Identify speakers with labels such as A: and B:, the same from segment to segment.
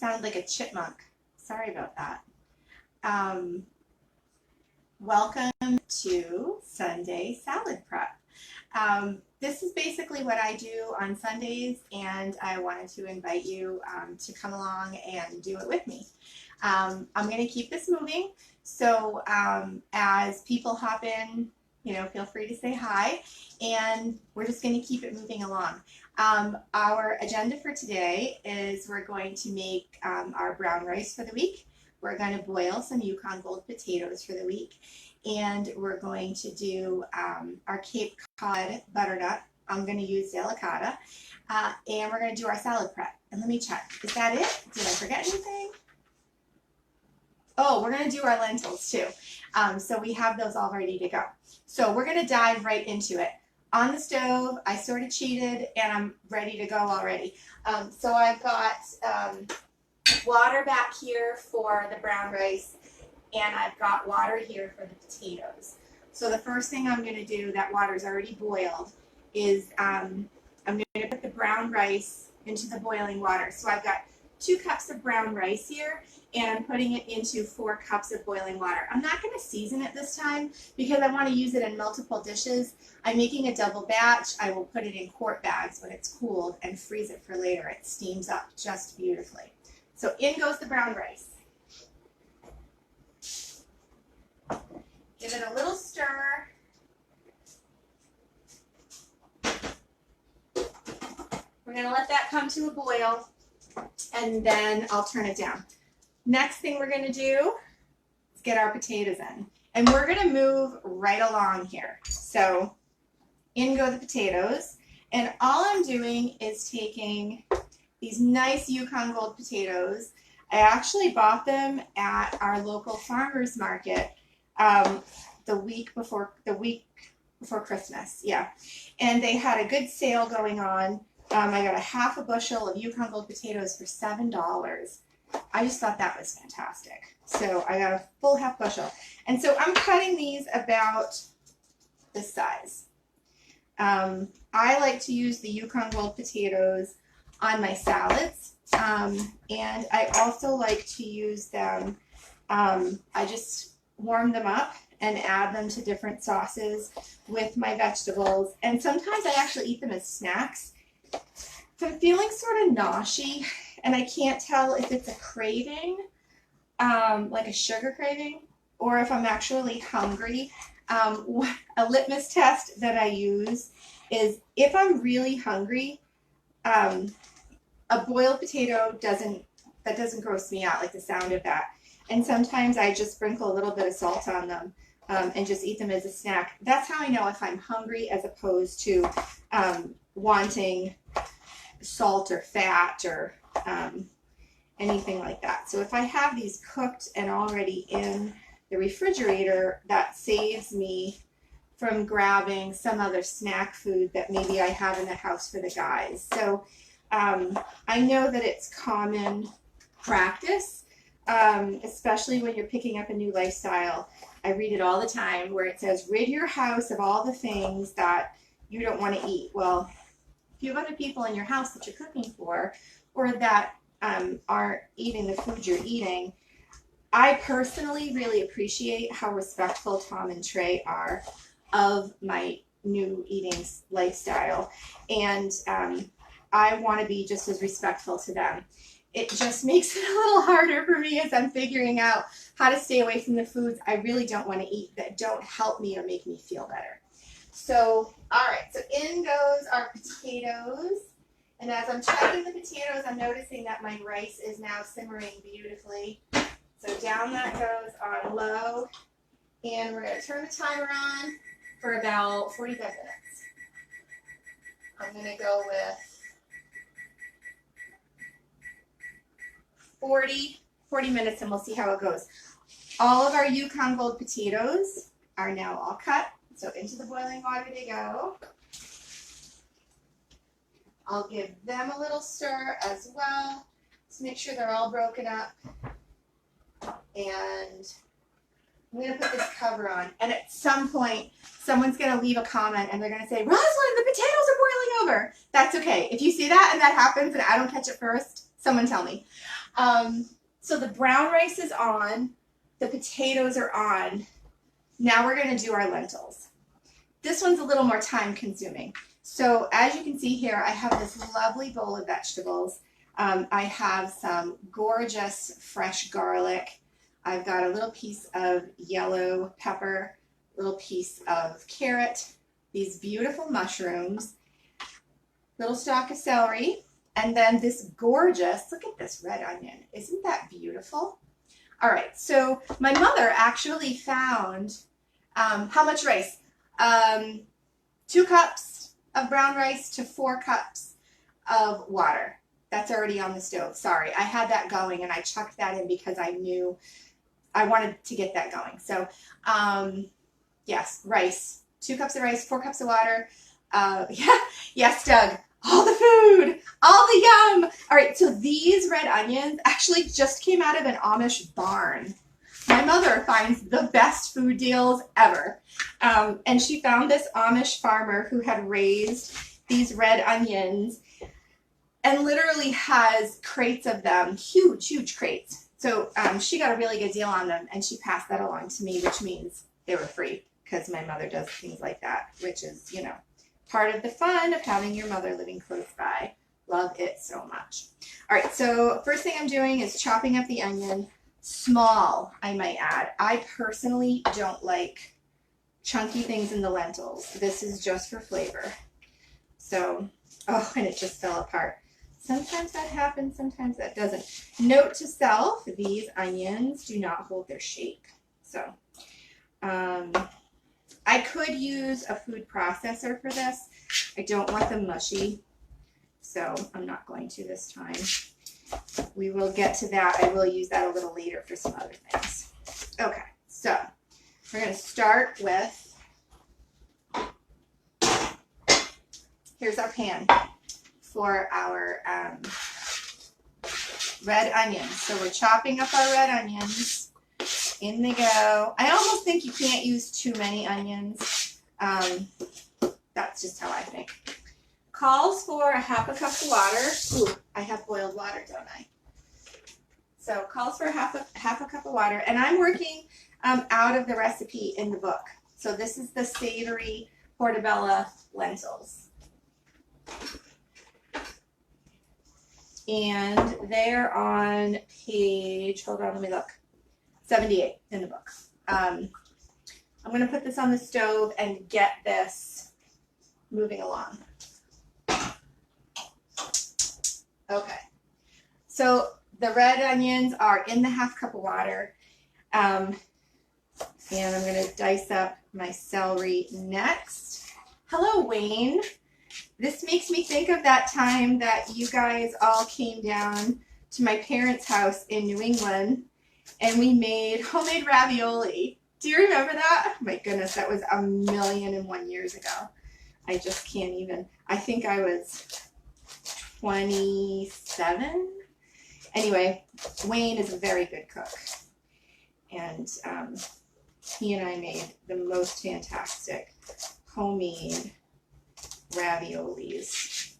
A: Sound like a chipmunk. Sorry about that. Welcome to Sunday Salad Prep. This is basically what I do on Sundays, and I wanted to invite you to come along and do it with me. I'm going to keep this moving, so as people hop in, feel free to say hi, and we're just going to keep it moving along. Our agenda for today is we're going to make our brown rice for the week. We're going to boil some Yukon Gold potatoes for the week, and we're going to do our Cape Cod Butternut. I'm going to use delicata, and we're going to do our salad prep. And let me check. Is that it? Did I forget anything? Oh, we're going to do our lentils too. So we have those all ready to go. So we're going to dive right into it. On the stove, I sort of cheated, and I'm ready to go already. So I've got water back here for the brown rice, and I've got water here for the potatoes. So the first thing I'm going to do, that water's already boiled, is I'm going to put the brown rice into the boiling water. So I've got 2 cups of brown rice here, and I'm putting it into 4 cups of boiling water. I'm not going to season it this time because I want to use it in multiple dishes. I'm making a double batch. I will put it in quart bags when it's cooled and freeze it for later. It steams up just beautifully. So in goes the brown rice. Give it a little stir. We're going to let that come to a boil, and then I'll turn it down. Next thing we're going to do is get our potatoes in. And we're going to move right along here. So in go the potatoes. And all I'm doing is taking these nice Yukon Gold potatoes. I actually bought them at our local farmer's market the week before Christmas. Yeah. And they had a good sale going on. I got a half a bushel of Yukon Gold potatoes for $7. I just thought that was fantastic. So I got a full half bushel. And so I'm cutting these about this size. I like to use the Yukon Gold potatoes on my salads. And I also like to use them, I just warm them up and add them to different sauces with my vegetables. And sometimes I actually eat them as snacks. If I'm feeling sort of noshy and I can't tell if it's a craving, like a sugar craving, or if I'm actually hungry, a litmus test that I use is if I'm really hungry, a boiled potato doesn't gross me out, like the sound of that. And sometimes I just sprinkle a little bit of salt on them and just eat them as a snack. That's how I know if I'm hungry as opposed to wanting salt or fat or anything like that. So if I have these cooked and already in the refrigerator, that saves me from grabbing some other snack food that maybe I have in the house for the guys. So I know that it's common practice, especially when you're picking up a new lifestyle. I read it all the time where it says, rid your house of all the things that you don't want to eat. Well, if you have other people in your house that you're cooking for, or that aren't eating the food you're eating, I personally really appreciate how respectful Tom and Trey are of my new eating lifestyle. And I want to be just as respectful to them. It just makes it a little harder for me as I'm figuring out how to stay away from the foods I really don't want to eat that don't help me or make me feel better. So, all right, so in goes our potatoes. And as I'm checking the potatoes, I'm noticing that my rice is now simmering beautifully. So down that goes on low. And we're going to turn the timer on for about 45 minutes. I'm going to go with 40 minutes, and we'll see how it goes. All of our Yukon Gold potatoes are now all cut. So into the boiling water they go. I'll give them a little stir as well to make sure they're all broken up. And I'm going to put this cover on. And at some point, someone's going to leave a comment and they're going to say, Rosalyn, the potatoes are boiling over. That's okay. If you see that and that happens and I don't catch it first, someone tell me. So the brown rice is on, the potatoes are on. Now we're going to do our lentils. This one's a little more time consuming. So as you can see here, I have this lovely bowl of vegetables. I have some gorgeous fresh garlic. I've got a little piece of yellow pepper, a little piece of carrot, these beautiful mushrooms, little stalk of celery, and then this gorgeous, look at this red onion. Isn't that beautiful? All right, so my mother actually found, how much rice? 2 cups of brown rice to 4 cups of water. That's already on the stove. Sorry, I had that going and I chucked that in because I knew I wanted to get that going. So, yes, rice. 2 cups of rice, 4 cups of water. Yeah, yes, Doug. All the food, all the yum. All right, so these red onions actually just came out of an Amish barn. My mother finds the best food deals ever. And she found this Amish farmer who had raised these red onions and literally has crates of them, huge, huge crates. So she got a really good deal on them and she passed that along to me, which means they were free because my mother does things like that, which is, you know, part of the fun of having your mother living close by. Love it so much. All right, so first thing I'm doing is chopping up the onion. Small, I might add. I personally don't like chunky things in the lentils. This is just for flavor. So, oh, and it just fell apart. Sometimes that happens, sometimes that doesn't. Note to self, these onions do not hold their shape. So, I could use a food processor for this. I don't want them mushy, so I'm not going to this time. We will get to that. I will use that a little later for some other things. Okay, so we're going to start with, here's our pan for our red onions. So we're chopping up our red onions. In they go. I almost think you can't use too many onions. That's just how I think. Calls for a half a cup of water. Ooh, I have boiled water, don't I? So calls for half a cup of water. And I'm working out of the recipe in the book. So this is the Savory Portabella lentils. And they're on page, hold on, let me look. 78 in the book. I'm going to put this on the stove and get this moving along. Okay, so the red onions are in the half cup of water, and I'm going to dice up my celery next. Hello, Wayne. This makes me think of that time that you guys all came down to my parents' house in New England and we made homemade ravioli. Do you remember that? My goodness, that was 1,000,001 years ago. I just can't even. I think I was 27. Anyway, Wayne is a very good cook. And he and I made the most fantastic homemade raviolis.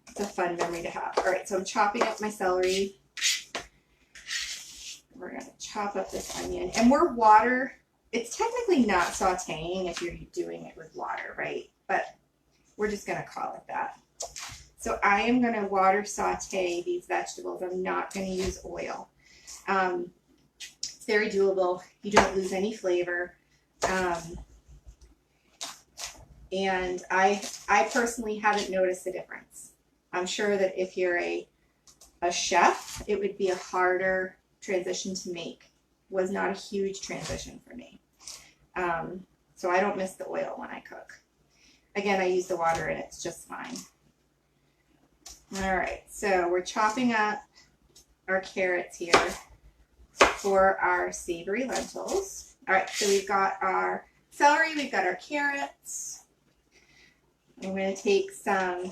A: It's a fun memory to have. All right, so I'm chopping up my celery. We're going to chop up this onion. And it's technically not sauteing if you're doing it with water, right? But we're just going to call it that. So I am going to water saute these vegetables. I'm not going to use oil. It's very doable. You don't lose any flavor. And I personally haven't noticed a difference. I'm sure that if you're a chef, it would be a harder transition to make. Was not a huge transition for me. So I don't miss the oil when I cook. Again, I use the water and it's just fine. All right, so we're chopping up our carrots here for our savory lentils. All right, so we've got our celery, we've got our carrots. I'm going to take some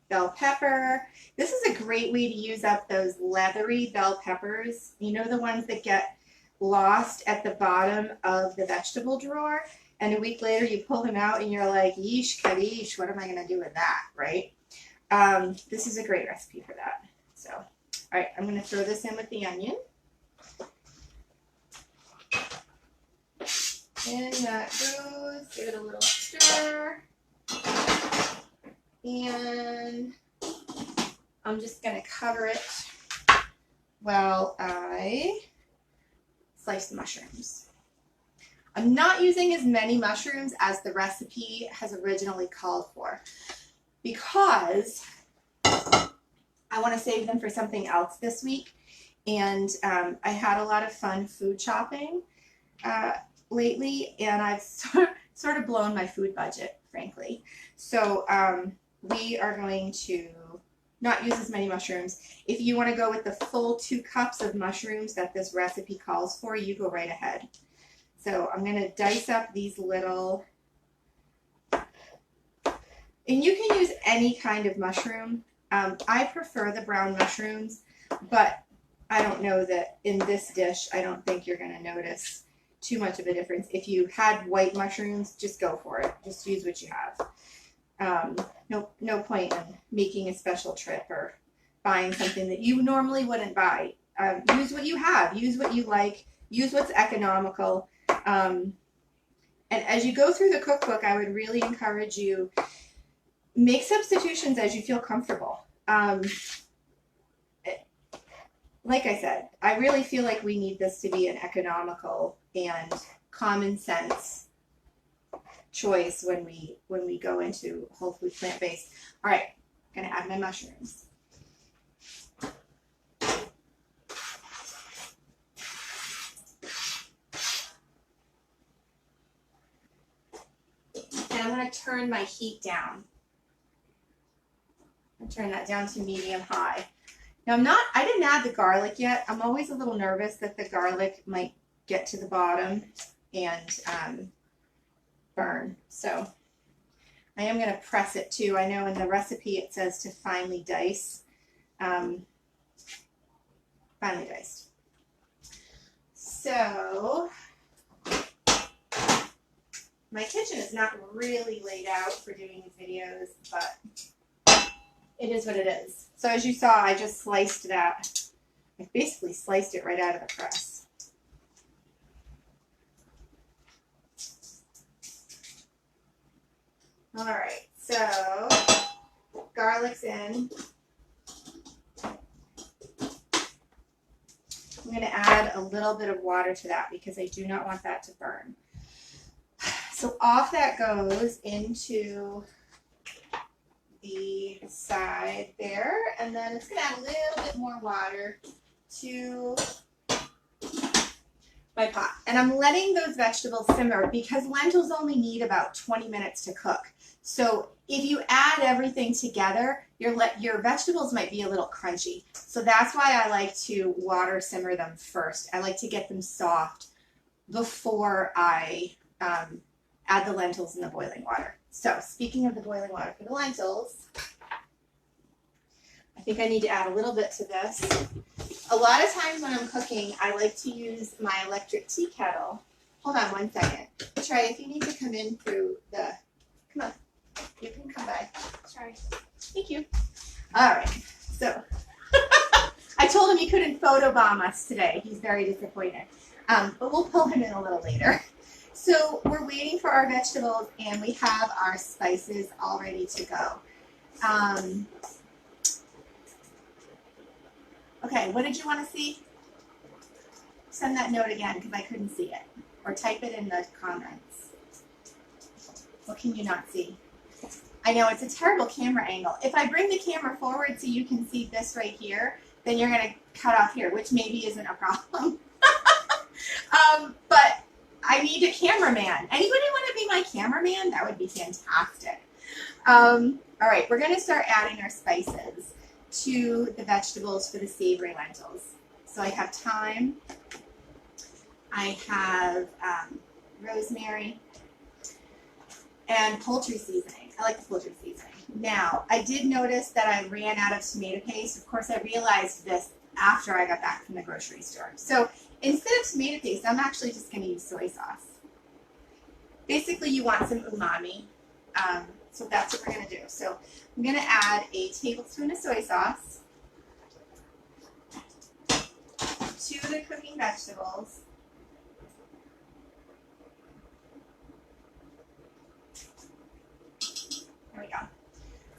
A: bell pepper. This is a great way to use up those leathery bell peppers. You know, the ones that get lost at the bottom of the vegetable drawer, and a week later you pull them out and you're like, yeesh, kaddish, what am I going to do with that, right? This is a great recipe for that. So All right, I'm going to throw this in with the onion. In that goes. Give it a little stir. And I'm just going to cover it while I slice the mushrooms. I'm not using as many mushrooms as the recipe has originally called for because I want to save them for something else this week. And I had a lot of fun food shopping lately, and I've sort of blown my food budget, frankly. So we are going to not use as many mushrooms. If you want to go with the full 2 cups of mushrooms that this recipe calls for, you go right ahead. So I'm going to dice up these little, and you can use any kind of mushroom. I prefer the brown mushrooms, but I don't know that in this dish, I don't think you're going to notice too much of a difference. If you had white mushrooms, just go for it. Just use what you have. No point in making a special trip or buying something that you normally wouldn't buy. Use what you have. Use what you like. Use what's economical. And as you go through the cookbook, I would really encourage you, make substitutions as you feel comfortable. Like I said, I really feel like we need this to be an economical and common sense choice when we go into whole food plant-based. All right, I'm gonna add my mushrooms. And I'm gonna turn my heat down. I'll turn that down to medium high. Now I didn't add the garlic yet. I'm always a little nervous that the garlic might get to the bottom and burn. So I am going to press it too. I know in the recipe it says to finely dice. Finely diced. So my kitchen is not really laid out for doing these videos, but it is what it is. So as you saw, I just sliced that. I basically sliced it right out of the press. All right, so garlic's in. I'm going to add a little bit of water to that because I do not want that to burn. So off that goes into the side there, and then it's going to add a little bit more water to my pot. And I'm letting those vegetables simmer because lentils only need about 20 minutes to cook. So if you add everything together, your vegetables might be a little crunchy. So that's why I like to water simmer them first. I like to get them soft before I add the lentils in the boiling water. So speaking of the boiling water for the lentils, I think I need to add a little bit to this. A lot of times when I'm cooking, I like to use my electric tea kettle. Hold on one second. Trey, if you need to come in through the, come on, you can come by. Sorry. Thank you. All right, so I told him he couldn't photobomb us today. He's very disappointed, but we'll pull him in a little later. So we're waiting for our vegetables, and we have our spices all ready to go. Okay, what did you want to see? Send that note again because I couldn't see it. Or type it in the comments. What can you not see? I know it's a terrible camera angle. If I bring the camera forward so you can see this right here, then you're going to cut off here, which maybe isn't a problem. But I need a cameraman. Anybody want to be my cameraman? That would be fantastic. All right, we're going to start adding our spices to the vegetables for the savory lentils. So I have thyme, I have rosemary, and poultry seasoning. I like the poultry seasoning. Now, I did notice that I ran out of tomato paste. Of course, I realized this after I got back from the grocery store. So instead of tomato paste, I'm actually just going to use soy sauce. Basically, you want some umami. So that's what we're going to do. So I'm going to add a tablespoon of soy sauce. to the cooking vegetables. There we go.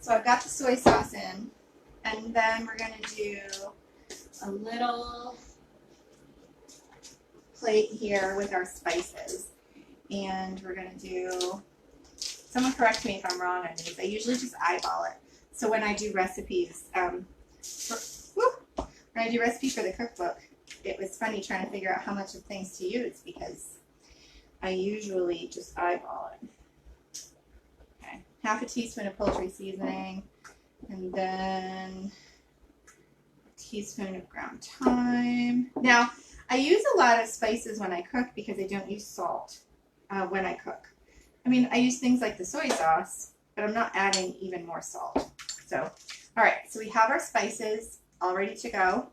A: So I've got the soy sauce in, and then we're going to do a little plate here with our spices. And we're going to do, someone correct me if I'm wrong on these, I usually just eyeball it. So when I do recipes, when I do recipes for the cookbook, it was funny trying to figure out how much of things to use because I usually just eyeball it. Okay, half a teaspoon of poultry seasoning, and then a teaspoon of ground thyme. Now, I use a lot of spices when I cook because I don't use salt when I cook. I mean, I use things like the soy sauce, but I'm not adding even more salt. So, all right, so we have our spices all ready to go,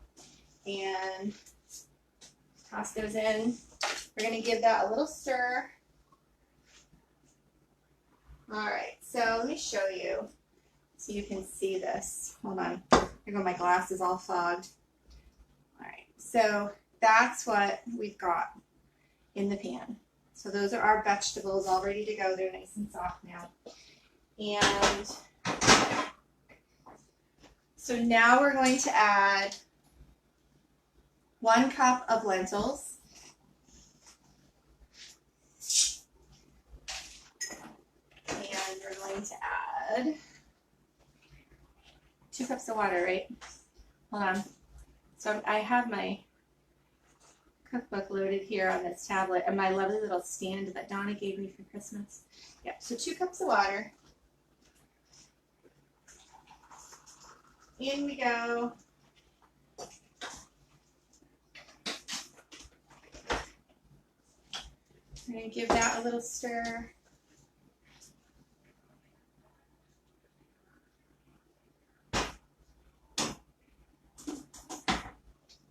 A: and toss those in. We're going to give that a little stir. All right, so let me show you so you can see this. Hold on. Here go, my glass is all fogged. All right, so that's what we've got in the pan. So those are our vegetables all ready to go. They're nice and soft now. And so now we're going to add 1 cup of lentils. And we're going to add 2 cups of water, right? Hold on. So I have my cookbook loaded here on this tablet and my lovely little stand that Donna gave me for Christmas. Yep, so 2 cups of water. In we go. I'm going to give that a little stir.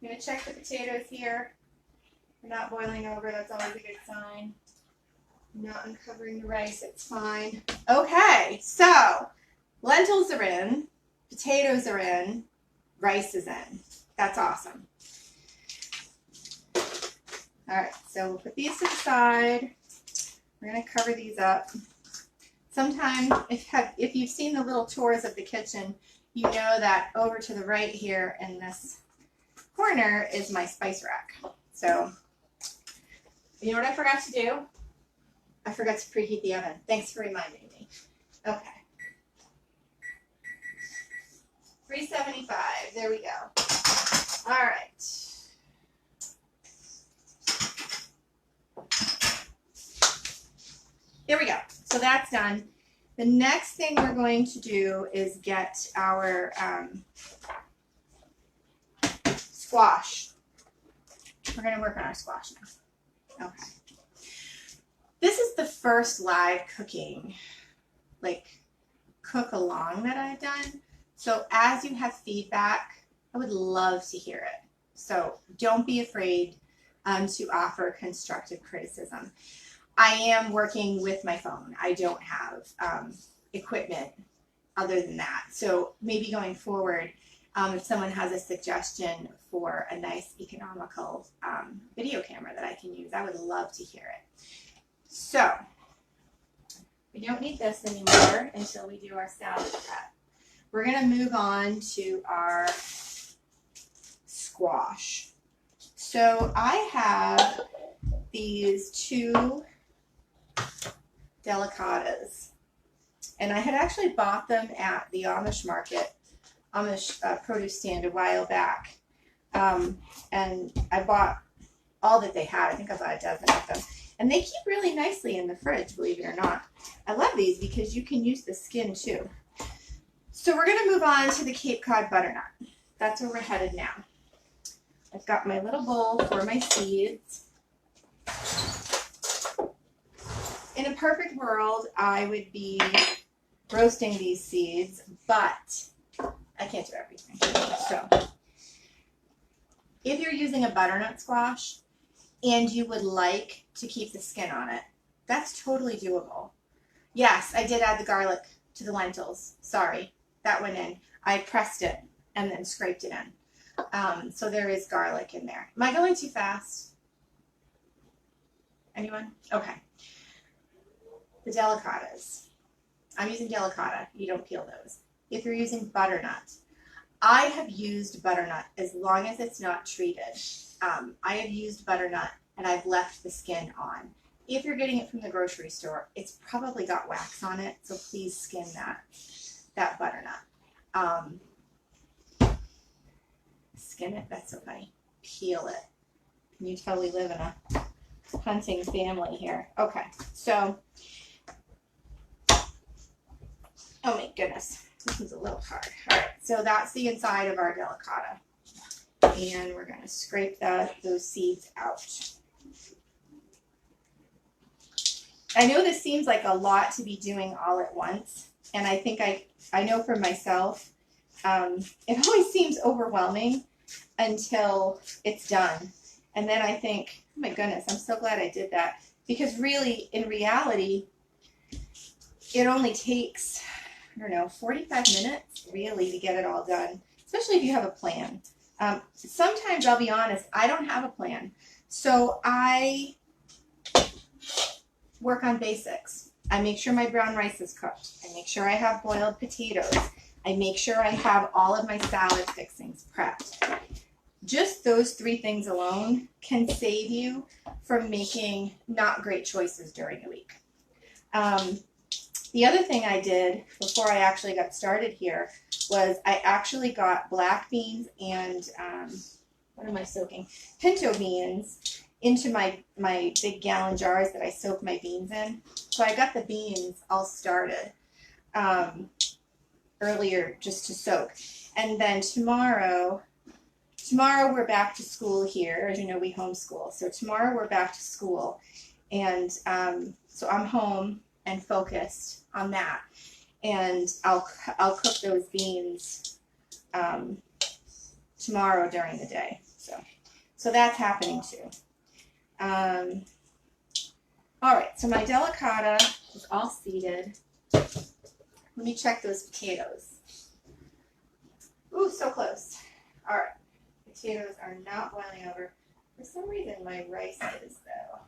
A: I'm going to check the potatoes here. They're not boiling over, that's always a good sign. I'm not uncovering the rice, it's fine. Okay, so lentils are in, potatoes are in, rice is in. That's awesome. All right, so we'll put these to the side. We're going to cover these up. Sometimes, if you've seen the little tours of the kitchen, you know that over to the right here in this corner is my spice rack. So, you know what I forgot to do? I forgot to preheat the oven. Thanks for reminding me. Okay. 375. There we go. All right. There we go. So that's done. The next thing we're going to do is get our squash. We're going to work on our squash now. Okay. This is the first live cooking, like cook along that I've done. So as you have feedback, I would love to hear it. So don't be afraid to offer constructive criticism. I am working with my phone. I don't have equipment other than that. So maybe going forward, if someone has a suggestion for a nice economical video camera that I can use, I would love to hear it. So we don't need this anymore until we do our salad prep. We're going to move on to our squash. So I have these 2 delicatas, and I had actually bought them at the Amish market, Amish produce stand a while back, and I bought all that they had. I think I bought a dozen of them, and they keep really nicely in the fridge, believe it or not. I love these because you can use the skin too. So we're going to move on to the Cape Cod Butternut. That's where we're headed now. I've got my little bowl for my seeds. In a perfect world, I would be roasting these seeds, but I can't do everything. So if you're using a butternut squash and you would like to keep the skin on it, that's totally doable. Yes, I did add the garlic to the lentils. Sorry, that went in. I pressed it and then scraped it in. So there is garlic in there. Am I going too fast? Anyone? Okay. The delicatas. I'm using delicata. You don't peel those. If you're using butternut, I have used butternut as long as it's not treated. I have used butternut and I've left the skin on. If you're getting it from the grocery store, it's probably got wax on it, so please skin that butternut. Skin it, that's so funny. Peel it. Can you tell we live in a hunting family here? Okay, so, oh my goodness, this is a little hard. All right, so that's the inside of our delicata. And we're going to scrape those seeds out. I know this seems like a lot to be doing all at once, and I think I know for myself, it always seems overwhelming until it's done. And then I think, oh my goodness, I'm so glad I did that. Because really, in reality, it only takes, I don't know, 45 minutes really to get it all done, especially if you have a plan. Sometimes, I'll be honest, I don't have a plan. So I work on basics. I make sure my brown rice is cooked. I make sure I have boiled potatoes. I make sure I have all of my salad fixings prepped. Just those 3 things alone can save you from making not great choices during the week. The other thing I did before I actually got started here was I actually got black beans and, what am I soaking? Pinto beans into my big gallon jars that I soak my beans in. So I got the beans all started earlier just to soak. And then tomorrow we're back to school here. As you know, we homeschool. So tomorrow we're back to school. And so I'm home and focused on that. And I'll cook those beans tomorrow during the day. So that's happening too. All right, so my delicata is all seeded. Let me check those potatoes. Ooh, so close. All right, potatoes are not boiling over. For some reason, my rice is, though.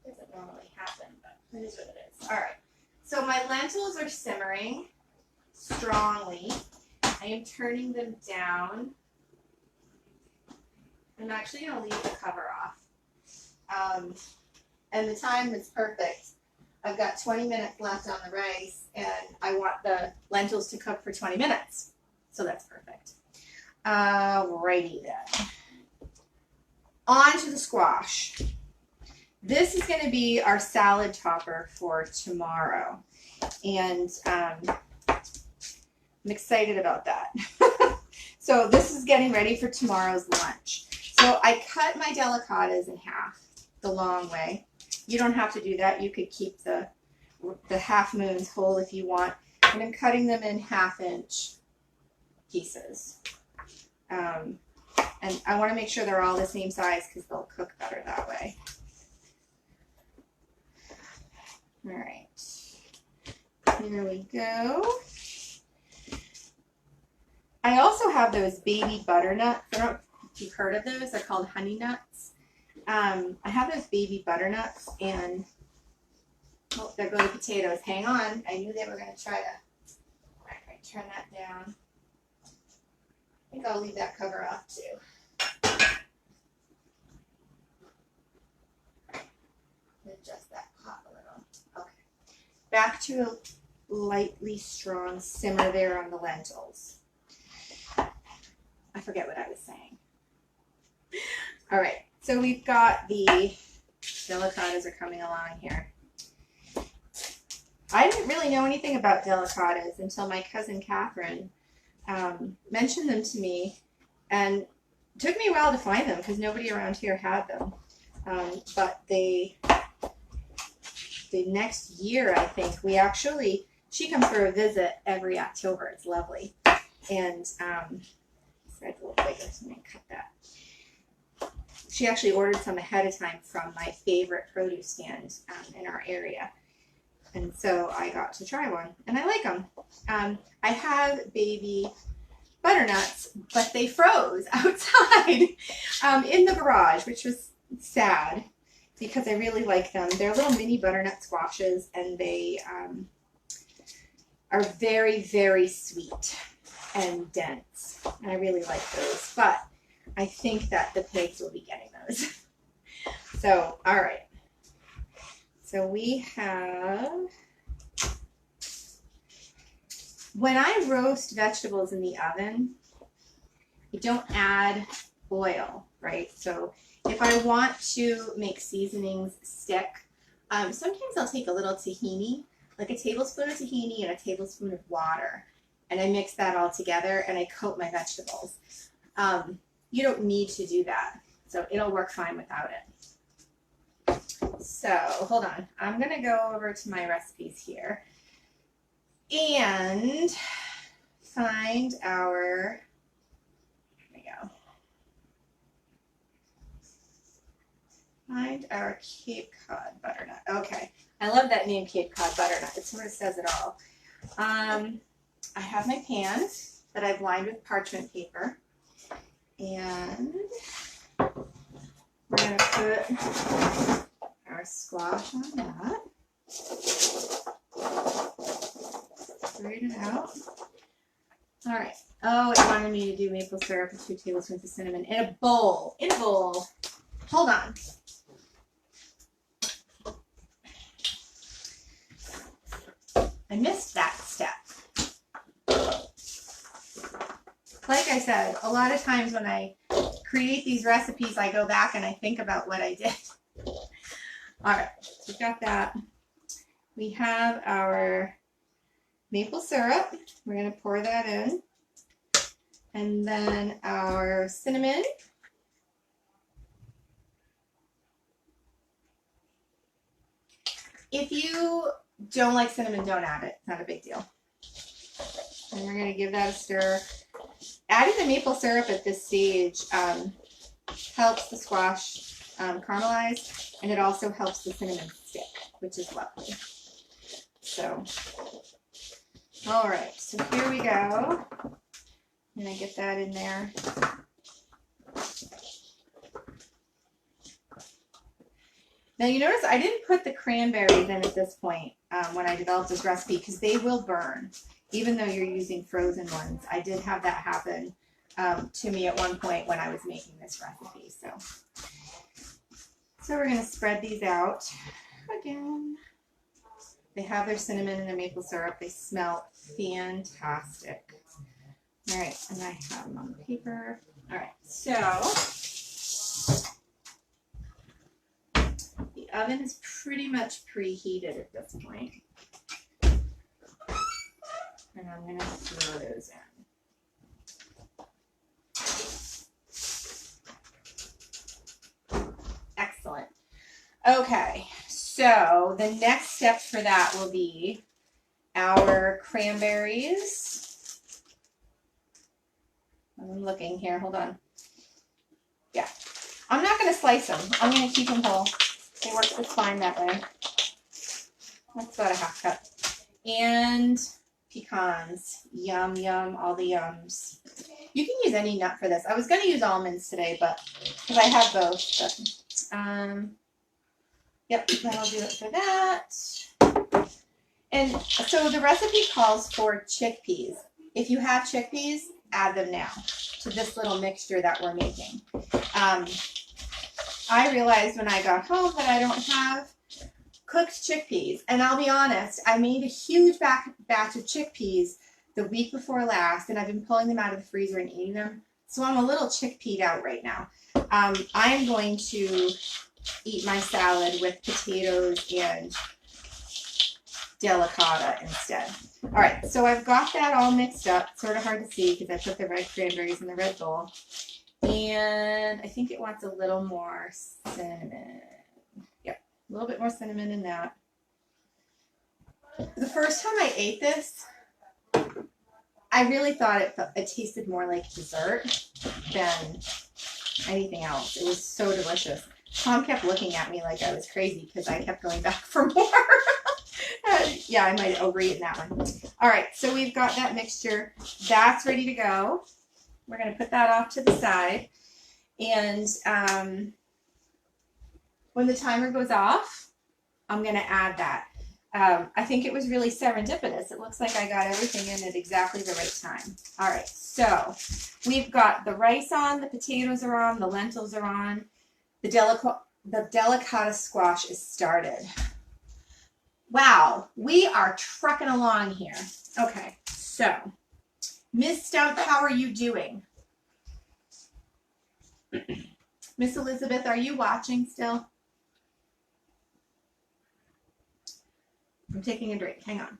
A: Doesn't normally happen, but it is what it is. All right, so my lentils are simmering strongly. I am turning them down. I'm actually going to leave the cover off. And the time is perfect. I've got 20 minutes left on the rice, and I want the lentils to cook for 20 minutes. So that's perfect. Alrighty then. On to the squash. This is going to be our salad topper for tomorrow. And I'm excited about that. So this is getting ready for tomorrow's lunch. So I cut my delicatas in half the long way. You don't have to do that. You could keep the half moons whole if you want. And I'm cutting them in 1/2-inch pieces. And I want to make sure they're all the same size because they'll cook better that way. All right. Here we go. I also have those baby butternuts. I don't know if you've heard of those. They're called honey nuts. I have those baby butternuts, and oh, there go the potatoes. Hang on. I knew they were going to try to. All right, turn that down. I think I'll leave that cover off too. Adjust that pot a little. Okay. Back to a lightly strong simmer there on the lentils. I forget what I was saying. All right. So we've got the delicatas are coming along here. I didn't really know anything about delicatas until my cousin Catherine mentioned them to me, and it took me a while to find them because nobody around here had them. But the next year, I think, she comes for a visit every October. It's lovely. And it's a little bigger, so I'm going to cut that. She actually ordered some ahead of time from my favorite produce stand in our area. And so I got to try one, and I like them. I have baby butternuts, but they froze outside in the garage, which was sad because I really like them. They're little mini butternut squashes, and they are very, very sweet and dense. And I really like those, but I think that the pigs will be getting those. So, all right. So we have, when I roast vegetables in the oven, I don't add oil, right? So if I want to make seasonings stick, sometimes I'll take a little tahini, like a tablespoon of tahini and a tablespoon of water, and I mix that all together and I coat my vegetables. You don't need to do that, so it'll work fine without it. So hold on, I'm gonna go over to my recipes here and find our, here we go, find our Cape Cod Butternut. Okay, I love that name, Cape Cod Butternut. It sort of says it all. I have my pan that I've lined with parchment paper, and we're going to put our squash on that. Spread it out. All right. Oh, it wanted me to do maple syrup and 2 tablespoons of cinnamon in a bowl. In a bowl. Hold on. I missed that step. Like I said, a lot of times when I create these recipes, I go back and I think about what I did. All right, so we've got that. We have our maple syrup. We're going to pour that in. And then our cinnamon. If you don't like cinnamon, don't add it. It's not a big deal. And we're going to give that a stir. Adding the maple syrup at this stage helps the squash caramelize, and it also helps the cinnamon stick, which is lovely. So, all right, so here we go. I'm going to get that in there. Now you notice I didn't put the cranberries in at this point when I developed this recipe because they will burn. Even though you're using frozen ones, I did have that happen to me at one point when I was making this recipe. So we're going to spread these out again. They have their cinnamon and their maple syrup. They smell fantastic. All right, and I have them on the paper. All right, so the oven is pretty much preheated at this point. And I'm going to throw those in. Excellent. Okay, so the next step for that will be our cranberries. I'm looking here, hold on. Yeah, I'm not going to slice them. I'm going to keep them whole. They work just fine that way. That's about a half cup. And pecans. Yum, yum, all the yums. You can use any nut for this. I was going to use almonds today, but because I have both. But, yep, that'll do it for that. And so the recipe calls for chickpeas. If you have chickpeas, add them now to this little mixture that we're making. I realized when I got home that I don't have cooked chickpeas. And I'll be honest, I made a huge batch of chickpeas the week before last, and I've been pulling them out of the freezer and eating them. So I'm a little chickpea'd out right now. I'm going to eat my salad with potatoes and delicata instead. All right, so I've got that all mixed up. It's sort of hard to see because I put the red cranberries in the red bowl. And I think it wants a little more cinnamon. Yep, a little bit more cinnamon in that. The first time I ate this, I really thought it tasted more like dessert than anything else. It was so delicious. Tom kept looking at me like I was crazy because I kept going back for more. Yeah, I might have overeaten that one. All right, so we've got that mixture. That's ready to go. We're going to put that off to the side. And when the timer goes off, I'm going to add that. I think it was really serendipitous. It looks like I got everything in at exactly the right time. All right, so we've got the rice on, the potatoes are on, the lentils are on, the delicata squash is started. Wow, we are trucking along here. Okay, so Miss Stout, how are you doing? Miss Elizabeth, are you watching still? I'm taking a drink. Hang on.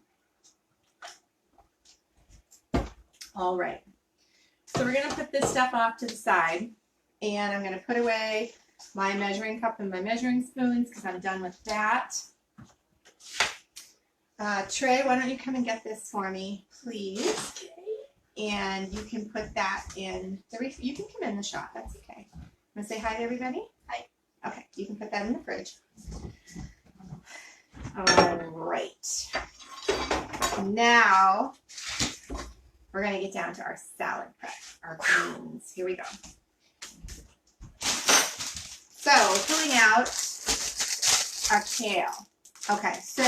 A: All right. So we're going to put this stuff off to the side, and I'm going to put away my measuring cup and my measuring spoons because I'm done with that. Trey, why don't you come and get this for me, please? Okay. And you can put that in the you can come in the shop. That's okay. Want to say hi to everybody? Hi. Okay. You can put that in the fridge. All right. Now we're going to get down to our salad prep, our greens. Here we go. So pulling out our kale. Okay, so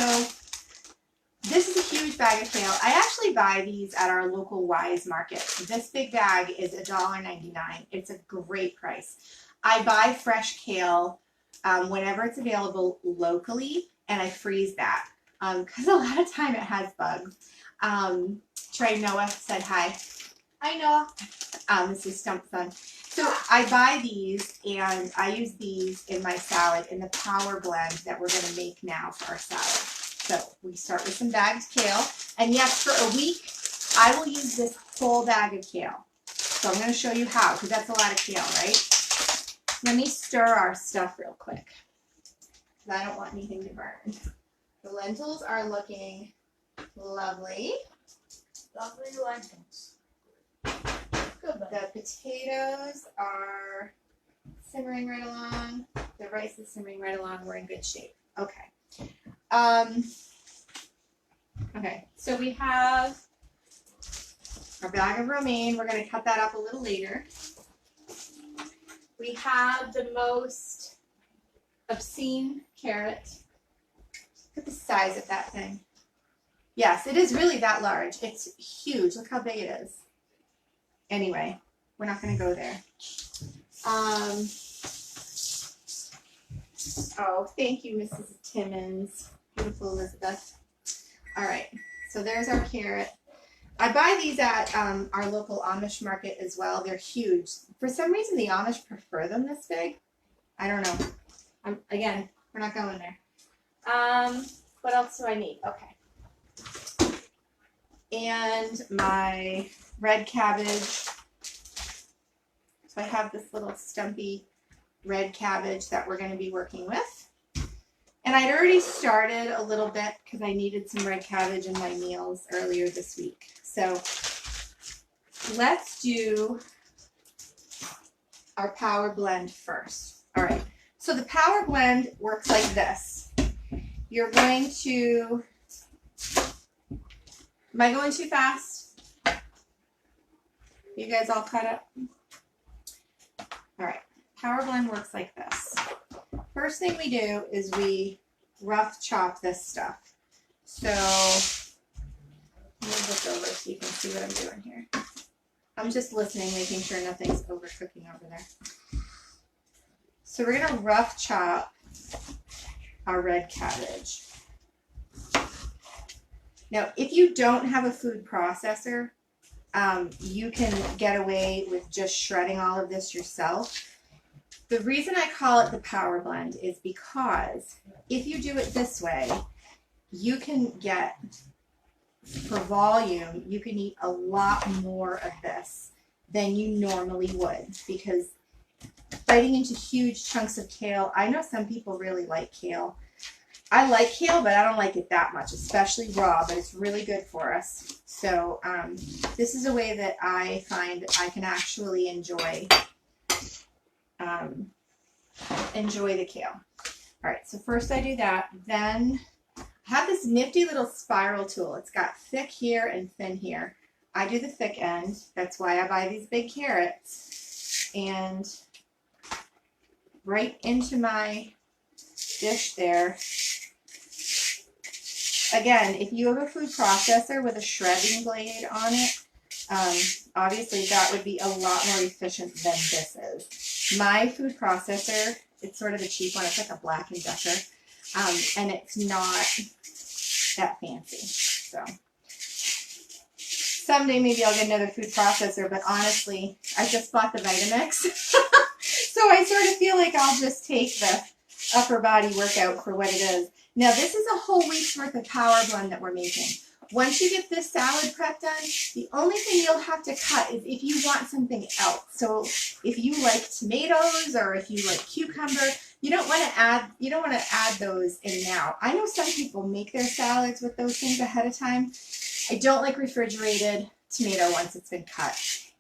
A: this is a huge bag of kale. I actually buy these at our local Wise Market. This big bag is $1.99. It's a great price. I buy fresh kale whenever it's available locally, and I freeze that because a lot of time it has bugs. Trey Noah said hi. Hi, Noah. This is Stump's son. So I buy these, and I use these in my salad in the power blend that we're going to make now for our salad. So we start with some bagged kale. And yes, for a week, I will use this whole bag of kale. So I'm going to show you how, because that's a lot of kale, right? Let me stir our stuff real quick, because I don't want anything to burn. The lentils are looking lovely.
B: Lovely lentils. Good.
A: The potatoes are simmering right along. The rice is simmering right along. We're in good shape. Okay. Okay, so we have our bag of romaine. We're going to cut that up a little later. We have the most obscene carrot. Look at the size of that thing. Yes, it is really that large. It's huge. Look how big it is. Anyway, we're not going to go there. Oh, thank you, Mrs. Timmons. Beautiful Elizabeth. All right, so there's our carrot. I buy these at our local Amish market as well. They're huge. For some reason, the Amish prefer them this big. I don't know. Again, we're not going there. What else do I need? Okay. And my red cabbage. So I have this little stumpy red cabbage that we're going to be working with. And I'd already started a little bit because I needed some red cabbage in my meals earlier this week. So let's do our power blend first. All right. So the power blend works like this. You're going to, am I going too fast? You guys all caught up? All right. Power blend works like this. First thing we do is we rough chop this stuff. So move this over so you can see what I'm doing here. I'm just listening, making sure nothing's overcooking over there. So we're going to rough chop our red cabbage. Now, if you don't have a food processor, you can get away with just shredding all of this yourself. The reason I call it the power blend is because if you do it this way, you can get, for volume, you can eat a lot more of this than you normally would, because biting into huge chunks of kale, I know some people really like kale. I like kale, but I don't like it that much, especially raw, but it's really good for us. So this is a way that I find I can actually enjoy the kale. All right, so first I do that. Then I have this nifty little spiral tool. It's got thick here and thin here. I do the thick end. That's why I buy these big carrots. And right into my dish there. Again, if you have a food processor with a shredding blade on it, obviously that would be a lot more efficient than this is. My food processor, it's sort of a cheap one. It's like a Black & Decker, and it's not that fancy. So someday maybe I'll get another food processor, but honestly, I just bought the Vitamix, so I sort of feel like I'll just take the upper body workout for what it is. Now this is a whole week's worth of power blend that we're making. Once you get this salad prep done, the only thing you'll have to cut is if you want something else. So if you like tomatoes or if you like cucumber, you don't want to add those in now. I know some people make their salads with those things ahead of time. I don't like refrigerated tomato once it's been cut.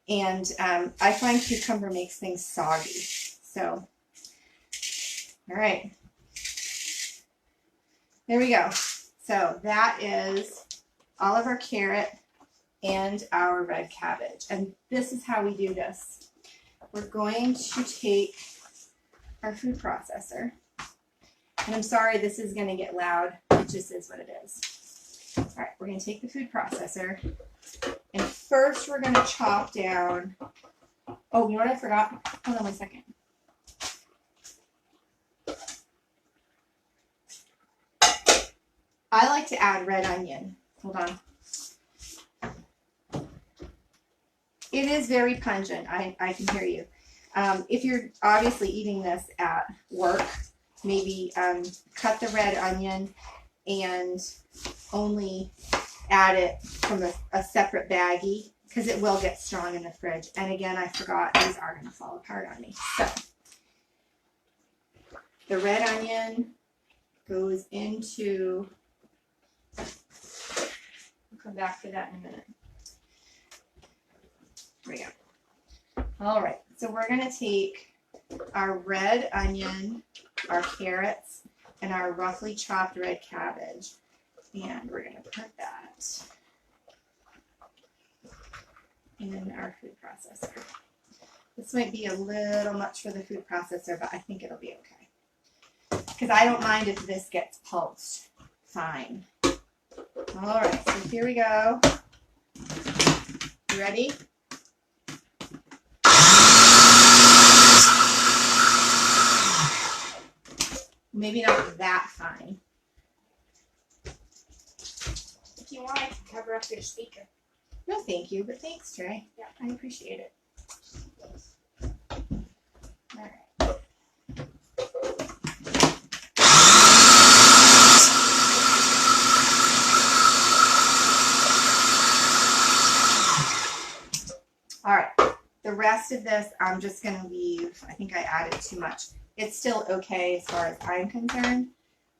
A: And I find cucumber makes things soggy. So, all right. There we go. So that is all of our carrot and our red cabbage. And this is how we do this. We're going to take our food processor. And I'm sorry, this is going to get loud. It just is what it is. All right, we're going to take the food processor. And first we're going to chop down. Oh, you know what I forgot? Hold on 1 second. I like to add red onion. Hold on. It is very pungent. I can hear you. If you're obviously eating this at work, maybe cut the red onion and only add it from a separate baggie because it will get strong in the fridge. And again, I forgot these are going to fall apart on me. So the red onion goes into... Come back to that in a minute. Here we go. All right, so we're going to take our red onion, our carrots, and our roughly chopped red cabbage, and we're going to put that in our food processor. This might be a little much for the food processor, but I think it'll be okay. Because I don't mind if this gets pulsed. Fine. All right, so here we go. You ready? Maybe not that fine.
B: If you want, I can cover up your speaker.
A: No, thank you, but thanks, Trey.
B: Yeah.
A: I appreciate it. All right. All right, the rest of this I'm just going to leave. I think I added too much. It's still okay as far as I'm concerned,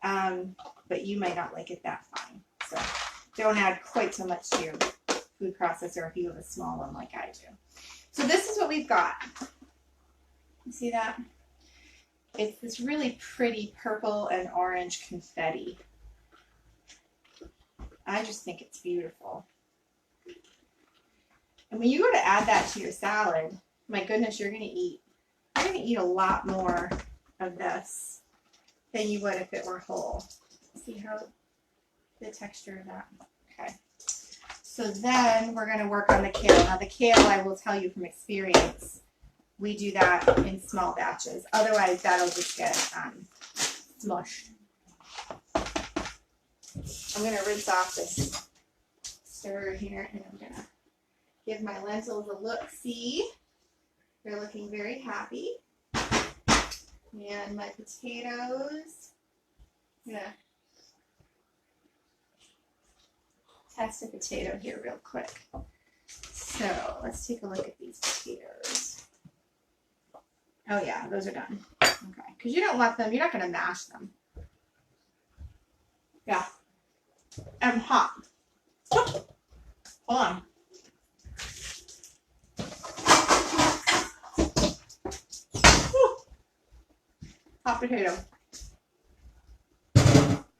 A: but you might not like it that fine. So don't add quite so much to your food processor if you have a small one like I do. So this is what we've got. You see that? It's this really pretty purple and orange confetti. I just think it's beautiful. And when you go to add that to your salad, my goodness, you're going to eat a lot more of this than you would if it were whole. See how the texture of that? Okay. So then we're going to work on the kale. Now the kale, I will tell you from experience, we do that in small batches. Otherwise, that'll just get smushed. I'm going to rinse off this stirrer here, and I'm going to give my lentils a look-see. They're looking very happy. And my potatoes, I'm going to test a potato here real quick. So let's take a look at these potatoes. Oh yeah, those are done. Okay, because you don't want them, you're not going to mash them. Yeah. I'm hot. Hold on. Hot potato.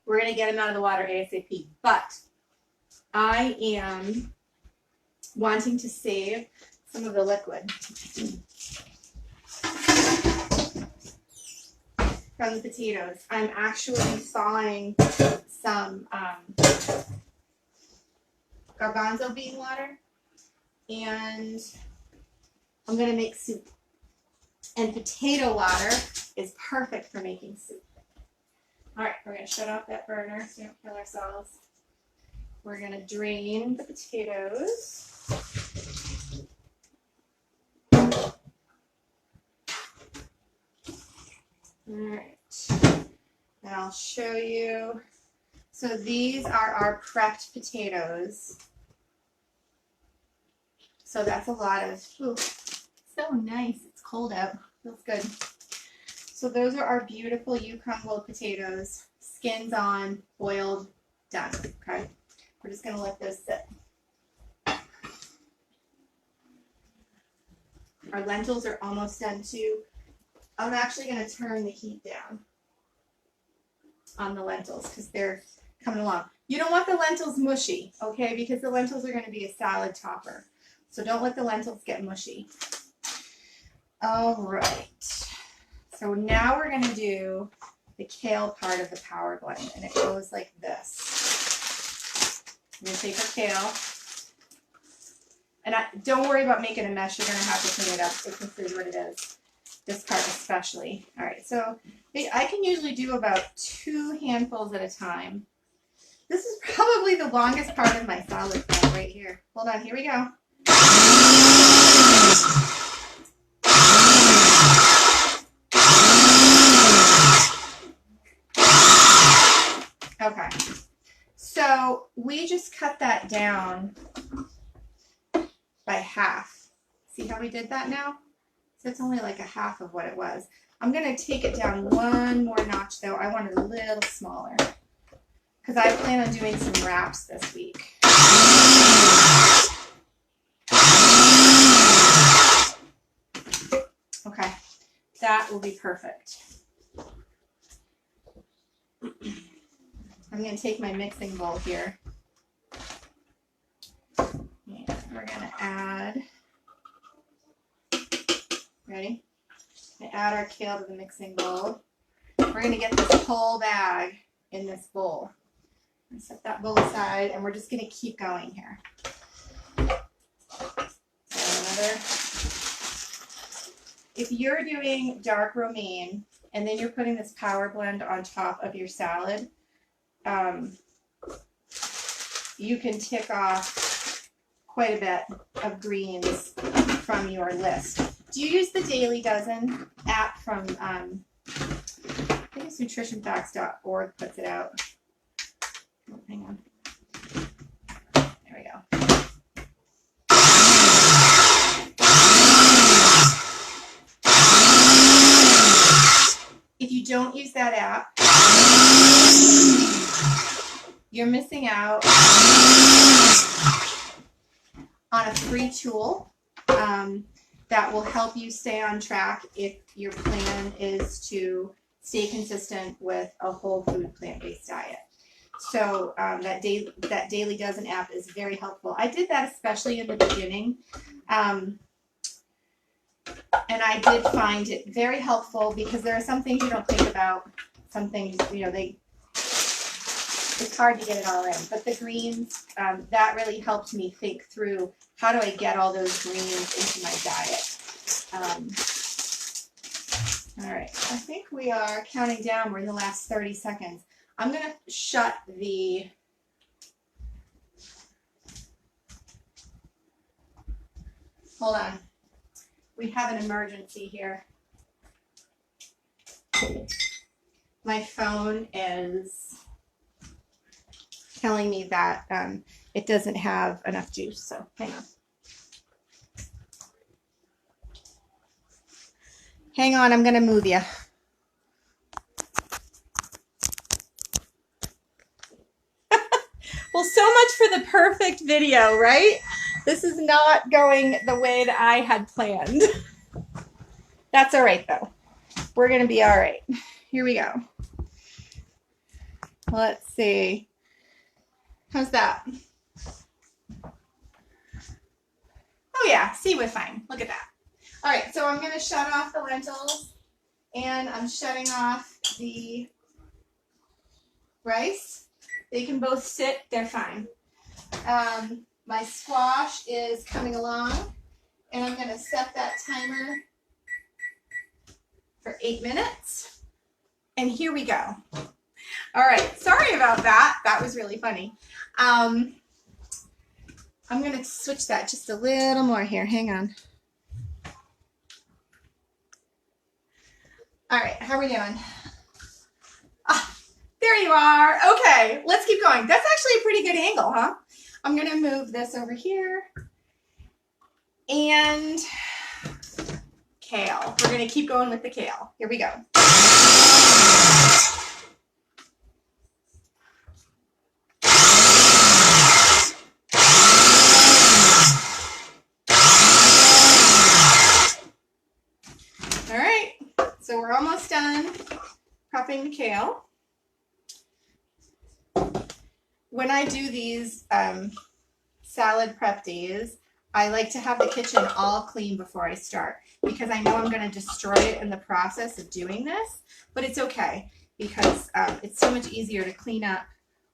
A: We're going to get them out of the water ASAP. But I am wanting to save some of the liquid from the potatoes. I'm actually thawing some garbanzo bean water, and I'm going to make soup. And potato water is perfect for making soup. All right, we're going to shut off that burner so we don't kill ourselves. We're going to drain the potatoes. All right, and I'll show you. So these are our prepped potatoes. So that's a lot of, ooh, so nice. It's cold out. Feels good. So those are our beautiful Yukon gold potatoes. Skins on, boiled, done. Okay. We're just going to let those sit. Our lentils are almost done too. I'm actually going to turn the heat down on the lentils because they're coming along. You don't want the lentils mushy, okay, because the lentils are going to be a salad topper. So don't let the lentils get mushy. All right. So now we're going to do the kale part of the power blend, and it goes like this. We're going to take our kale. And don't worry about making a mess. You're going to have to clean it up. This is what it is. This part especially. All right, so I can usually do about 2 handfuls at a time. This is probably the longest part of my salad plan right here. Hold on, here we go. Okay, so we just cut that down by half. See how we did that now? So it's only like a half of what it was. I'm going to take it down one more notch though. I want it a little smaller because I plan on doing some wraps this week. Okay, that will be perfect. I'm going to take my mixing bowl here. And we're going to add, ready? I add our kale to the mixing bowl. We're going to get this whole bag in this bowl. I'm going to set that bowl aside, and we're just going to keep going here. So another. If you're doing dark romaine, and then you're putting this power blend on top of your salad, you can tick off quite a bit of greens from your list. Do you use the Daily Dozen app from, I think it's nutritionfacts.org puts it out. Oh, hang on. There we go. If you don't use that app, you're missing out on a free tool that will help you stay on track if your plan is to stay consistent with a whole food plant-based diet. So that Daily Dozen app is very helpful. I did that especially in the beginning. And I did find it very helpful because there are some things you don't think about. Some things, you know, it's hard to get it all in. But the greens, that really helped me think through how do I get all those greens into my diet. All right, I think we are counting down. We're in the last 30 seconds. I'm going to shut the hold on. We have an emergency here. My phone is telling me that it doesn't have enough juice, so hang on. Hang on, I'm going to move you. Well, so much for the perfect video, right? This is not going the way that I had planned. That's all right, though. We're going to be all right. Here we go. Let's see. How's that? Oh yeah, see, we're fine. Look at that. All right, so I'm gonna shut off the lentils and I'm shutting off the rice. They can both sit, they're fine. My squash is coming along and I'm gonna set that timer for 8 minutes. And here we go. All right, sorry about that. That was really funny. I'm gonna switch that just a little more here. Hang on. All right, how are we doing? Ah, there you are. Okay, let's keep going. That's actually a pretty good angle, huh? I'm gonna move this over here. And kale. We're gonna keep going with the kale. Here we go. All right, so we're almost done prepping the kale. When I do these salad prep days, I like to have the kitchen all clean before I start because I know I'm going to destroy it in the process of doing this, but it's okay because it's so much easier to clean up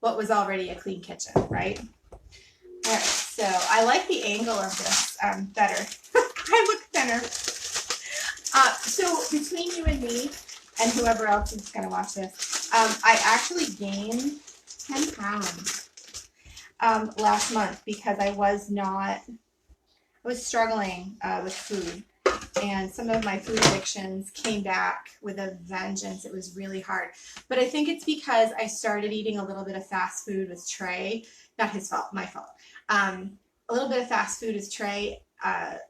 A: what was already a clean kitchen, right? All right, so I like the angle of this better. I look thinner. So between you and me and whoever else is going to watch this, I actually gained 10 pounds last month because I was struggling with food, and some of my food addictions came back with a vengeance. It was really hard, but I think it's because I started eating a little bit of fast food with Trey. Not his fault, my fault. A little bit of fast food with Trey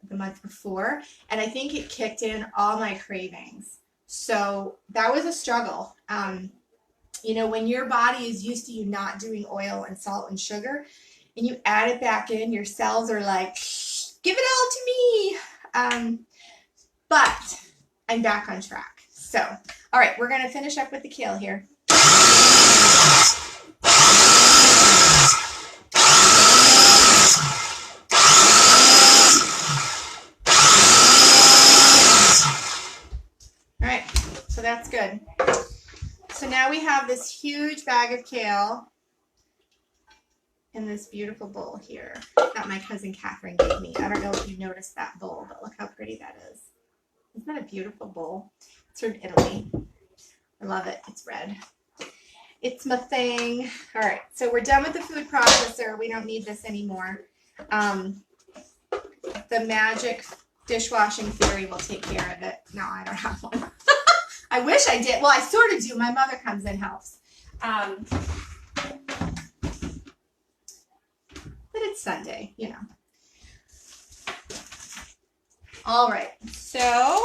A: the month before, and I think it kicked in all my cravings. So that was a struggle. You know, when your body is used to you not doing oil and salt and sugar, and you add it back in, your cells are like, give it all to me. But I'm back on track. So, all right, we're going to finish up with the kale here. All right, so that's good. So now we have this huge bag of kale in this beautiful bowl here that my cousin Catherine gave me. I don't know if you noticed that bowl, but look how pretty that is. Isn't that a beautiful bowl? It's from Italy. I love it. It's red. It's my thing. All right, so we're done with the food processor. We don't need this anymore. The magic dishwashing theory will take care of it. No, I don't have one. I wish I did. Well, I sort of do. My mother comes and helps. But it's Sunday, you know. All right, so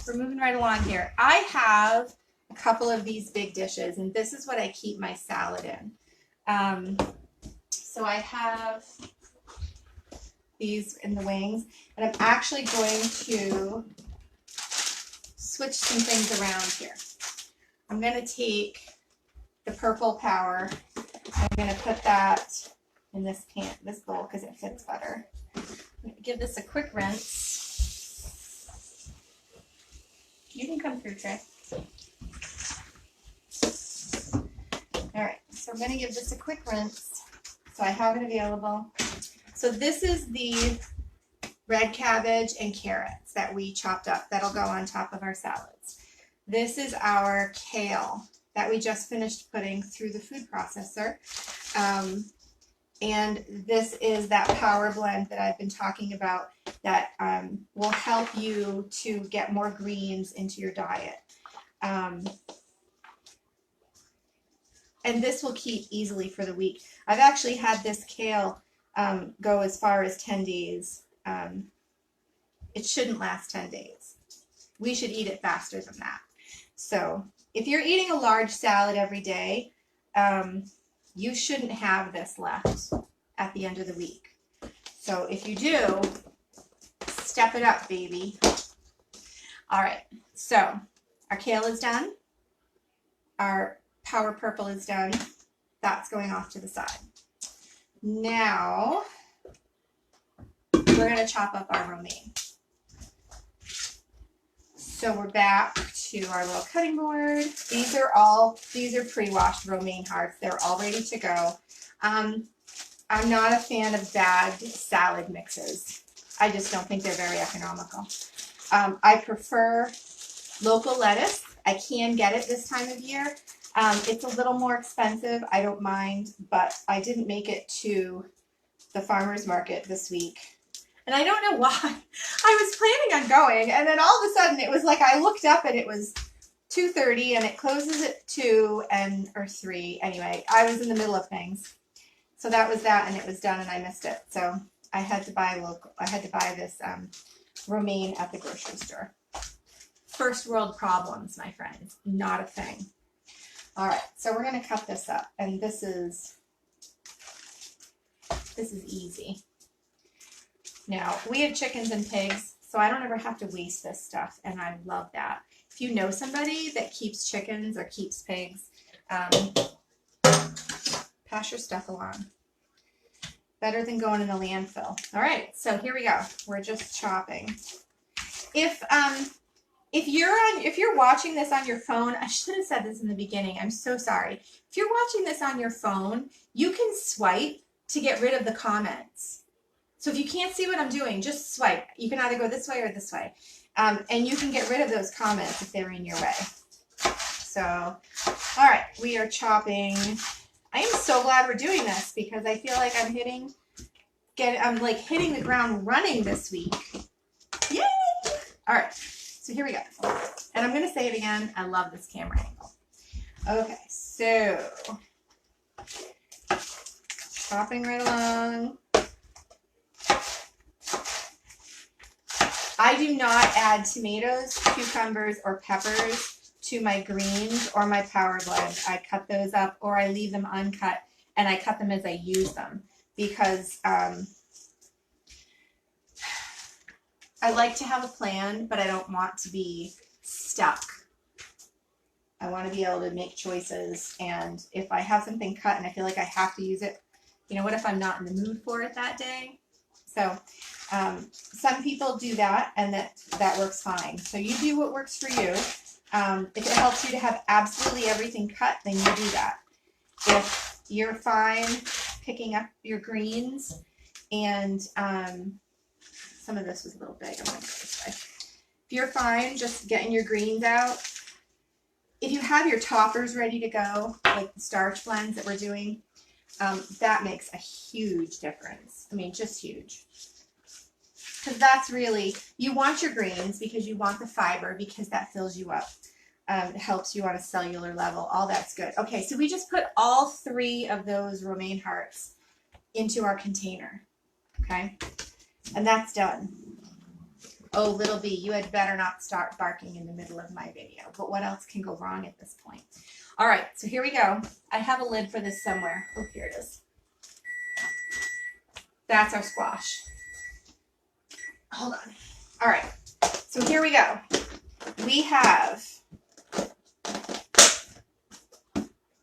A: we're moving right along here. I have a couple of these big dishes, and this is what I keep my salad in. So I have these in the wings, and I'm actually going to switch some things around here. I'm going to take the purple power. I'm going to put that in this bowl because it fits better. I'm going to give this a quick rinse. You can come through, Trey. All right, so I'm going to give this a quick rinse so I have it available. So this is the red cabbage and carrots that we chopped up that'll go on top of our salads. This is our kale that we just finished putting through the food processor. And this is that power blend that I've been talking about that will help you to get more greens into your diet. And this will keep easily for the week. I've actually had this kale go as far as 10 days. It shouldn't last 10 days. We should eat it faster than that. So if you're eating a large salad every day, you shouldn't have this left at the end of the week. So if you do, step it up, baby. All right, so our kale is done. Our Power Purple is done. That's going off to the side. Now, we're going to chop up our romaine. So we're back to our little cutting board. These are pre-washed romaine hearts. They're all ready to go. I'm not a fan of bagged salad mixes. I just don't think they're very economical. I prefer local lettuce. I can get it this time of year. It's a little more expensive. I don't mind, but I didn't make it to the farmer's market this week. And I don't know why. I was planning on going, and then all of a sudden it was like I looked up and it was 2:30 and it closes at 2 or 3. Anyway, I was in the middle of things. So that was that, and it was done and I missed it. So I had to buy this romaine at the grocery store. First world problems, my friends. Not a thing. All right, so we're going to cut this up, and this is easy. Now, we have chickens and pigs, so I don't ever have to waste this stuff, and I love that. If you know somebody that keeps chickens or keeps pigs, pass your stuff along. Better than going in the landfill. All right, so here we go. We're just chopping. If you're watching this on your phone, I should have said this in the beginning. I'm so sorry. If you're watching this on your phone, you can swipe to get rid of the comments. So if you can't see what I'm doing, just swipe. You can either go this way or this way. And you can get rid of those comments if they're in your way. So, all right, we are chopping. I am so glad we're doing this because I feel like I'm hitting the ground running this week. Yay! All right, so here we go. And I'm going to say it again. I love this camera angle. Okay, so chopping right along. I do not add tomatoes, cucumbers, or peppers to my greens or my power blend. I cut those up or I leave them uncut and I cut them as I use them because I like to have a plan, but I don't want to be stuck. I want to be able to make choices, and if I have something cut and I feel like I have to use it, you know, what if I'm not in the mood for it that day? So some people do that, and that works fine. So you do what works for you. If it helps you to have absolutely everything cut, then you do that. If you're fine picking up your greens, and some of this was a little big, I'm going to go this way. If you're fine just getting your greens out, if you have your toppers ready to go, like the starch blends that we're doing, that makes a huge difference. I mean, just huge. Because that's really, you want your greens because you want the fiber because that fills you up. It helps you on a cellular level. All that's good. Okay, so we just put all 3 of those romaine hearts into our container. Okay, and that's done. Oh, little bee, you had better not start barking in the middle of my video. But what else can go wrong at this point? All right, so here we go. I have a lid for this somewhere. Oh, here it is. That's our squash. Hold on. All right, so here we go. We have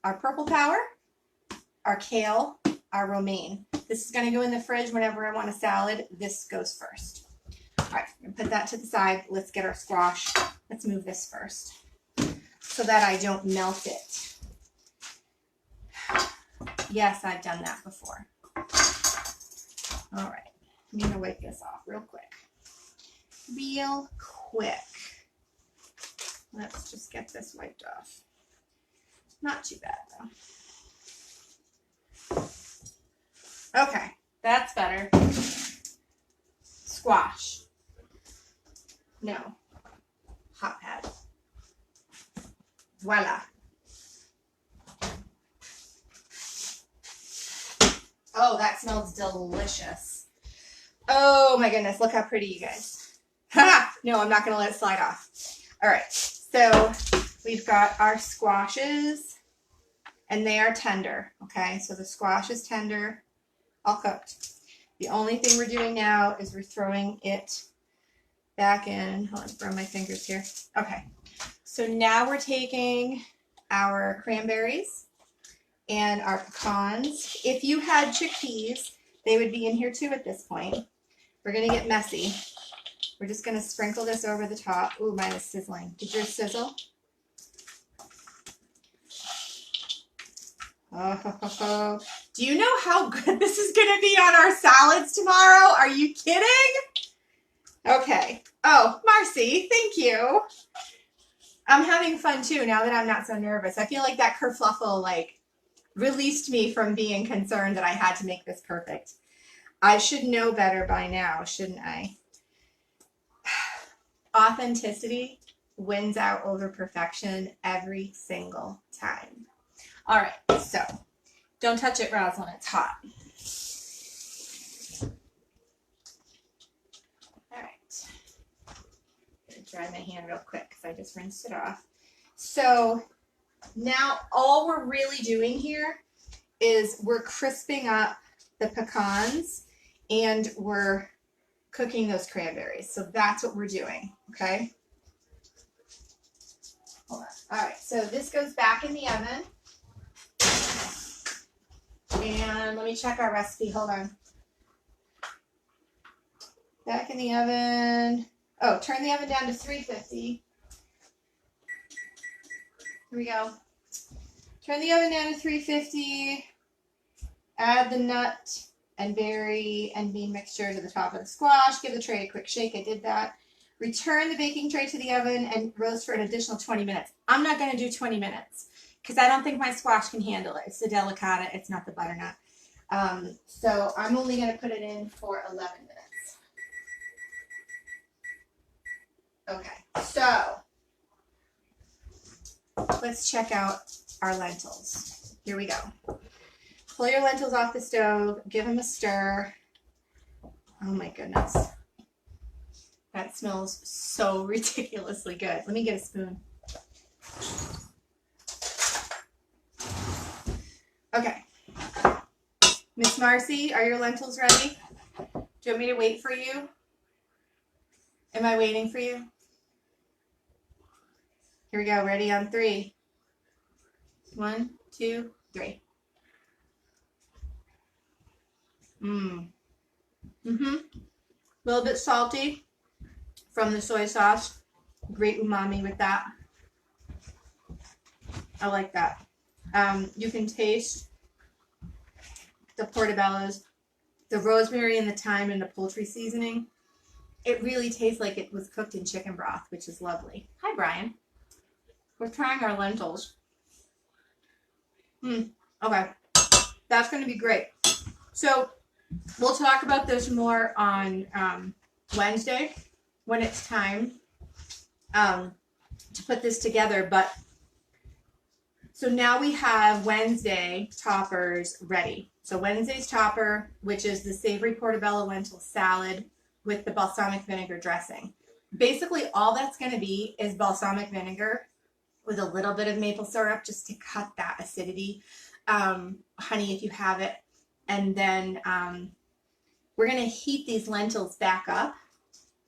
A: our purple power, our kale, our romaine. This is going to go in the fridge whenever I want a salad. This goes first. All right, I'm going to put that to the side. Let's get our squash. Let's move this first so that I don't melt it. Yes, I've done that before. All right, I'm going to wipe this off real quick. Real quick. Let's just get this wiped off. Not too bad, though. Okay, that's better. Squash. No. Hot pad. Voila. Oh, that smells delicious. Oh my goodness, look how pretty, you guys. Ha! No, I'm not going to let it slide off. All right, so we've got our squashes, and they are tender, okay? So the squash is tender, all cooked. The only thing we're doing now is we're throwing it back in. Hold on, burn my fingers here. Okay, so now we're taking our cranberries and our pecans. If you had chickpeas, they would be in here too at this point. We're gonna get messy. We're just gonna sprinkle this over the top. Ooh, mine is sizzling. Did yours sizzle? Oh, do you know how good this is gonna be on our salads tomorrow? Are you kidding? Okay. Oh, Marcy, thank you. I'm having fun too now that I'm not so nervous. I feel like that kerfluffle like released me from being concerned that I had to make this perfect. I should know better by now, shouldn't I? Authenticity wins out over perfection every single time. All right, so don't touch it, Rosalyn. It's hot. All right. I'm gonna dry my hand real quick because I just rinsed it off. So now all we're really doing here is we're crisping up the pecans and we're cooking those cranberries. So that's what we're doing, okay? Hold on. All right, so this goes back in the oven. And let me check our recipe. Hold on. Back in the oven. Oh, turn the oven down to 350. Here we go. Turn the oven down to 350. Add the nut and berry and bean mixture to the top of the squash. Give the tray a quick shake. I did that. Return the baking tray to the oven and roast for an additional 20 minutes. I'm not going to do 20 minutes because I don't think my squash can handle it. It's the delicata. It's not the butternut. So I'm only going to put it in for 11 minutes. Okay, so let's check out our lentils. Here we go. Pull your lentils off the stove. Give them a stir. Oh my goodness. That smells so ridiculously good. Let me get a spoon. Okay. Miss Marcy, are your lentils ready? Do you want me to wait for you? Am I waiting for you? Here we go. Ready on 3. 1, 2, 3. A little bit salty from the soy sauce. Great umami with that. I like that. You can taste the portabellas, the rosemary and the thyme and the poultry seasoning. It really tastes like it was cooked in chicken broth, which is lovely. Hi, Brian. We're trying our lentils. Okay. That's going to be great. So we'll talk about this more on Wednesday when it's time to put this together. But so now we have Wednesday toppers ready. So Wednesday's topper, which is the savory portabella lentil salad with the balsamic vinegar dressing. Basically, all that's going to be is balsamic vinegar with a little bit of maple syrup just to cut that acidity. Honey, if you have it. And then we're going to heat these lentils back up,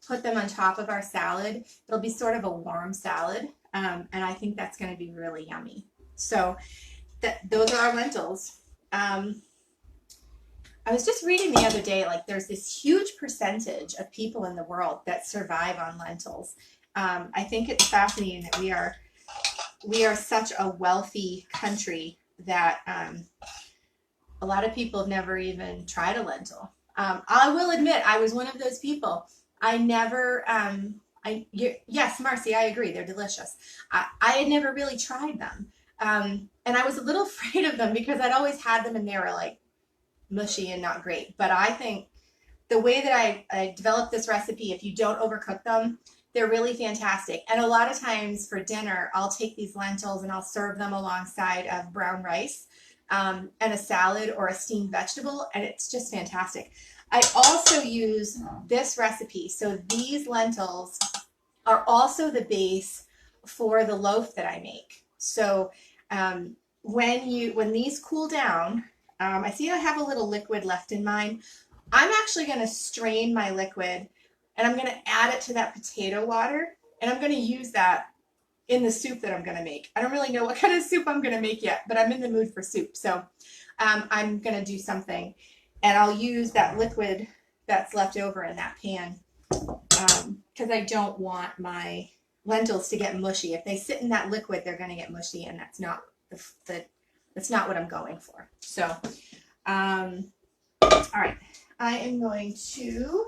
A: put them on top of our salad. It'll be sort of a warm salad, and I think that's going to be really yummy. So those are our lentils. I was just reading the other day, like there's this huge percentage of people in the world that survive on lentils. I think it's fascinating that we are such a wealthy country that a lot of people have never even tried a lentil. I will admit, I was one of those people. I never, yes, Marcy, I agree. They're delicious. I had never really tried them. And I was a little afraid of them because I'd always had them and they were like mushy and not great. But I think the way that I developed this recipe, if you don't overcook them, they're really fantastic. And a lot of times for dinner, I'll take these lentils and I'll serve them alongside of brown rice and a salad or a steamed vegetable, and it's just fantastic. I also use this recipe. So these lentils are also the base for the loaf that I make. So when these cool down, I see I have a little liquid left in mine. I'm actually going to strain my liquid and I'm going to add it to that potato water, and I'm going to use that in the soup that I'm gonna make. I don't really know what kind of soup I'm gonna make yet, but I'm in the mood for soup. So I'm gonna do something, and I'll use that liquid that's left over in that pan because I don't want my lentils to get mushy. If they sit in that liquid, they're gonna get mushy, and that's not that's not what I'm going for. So, all right, I am going to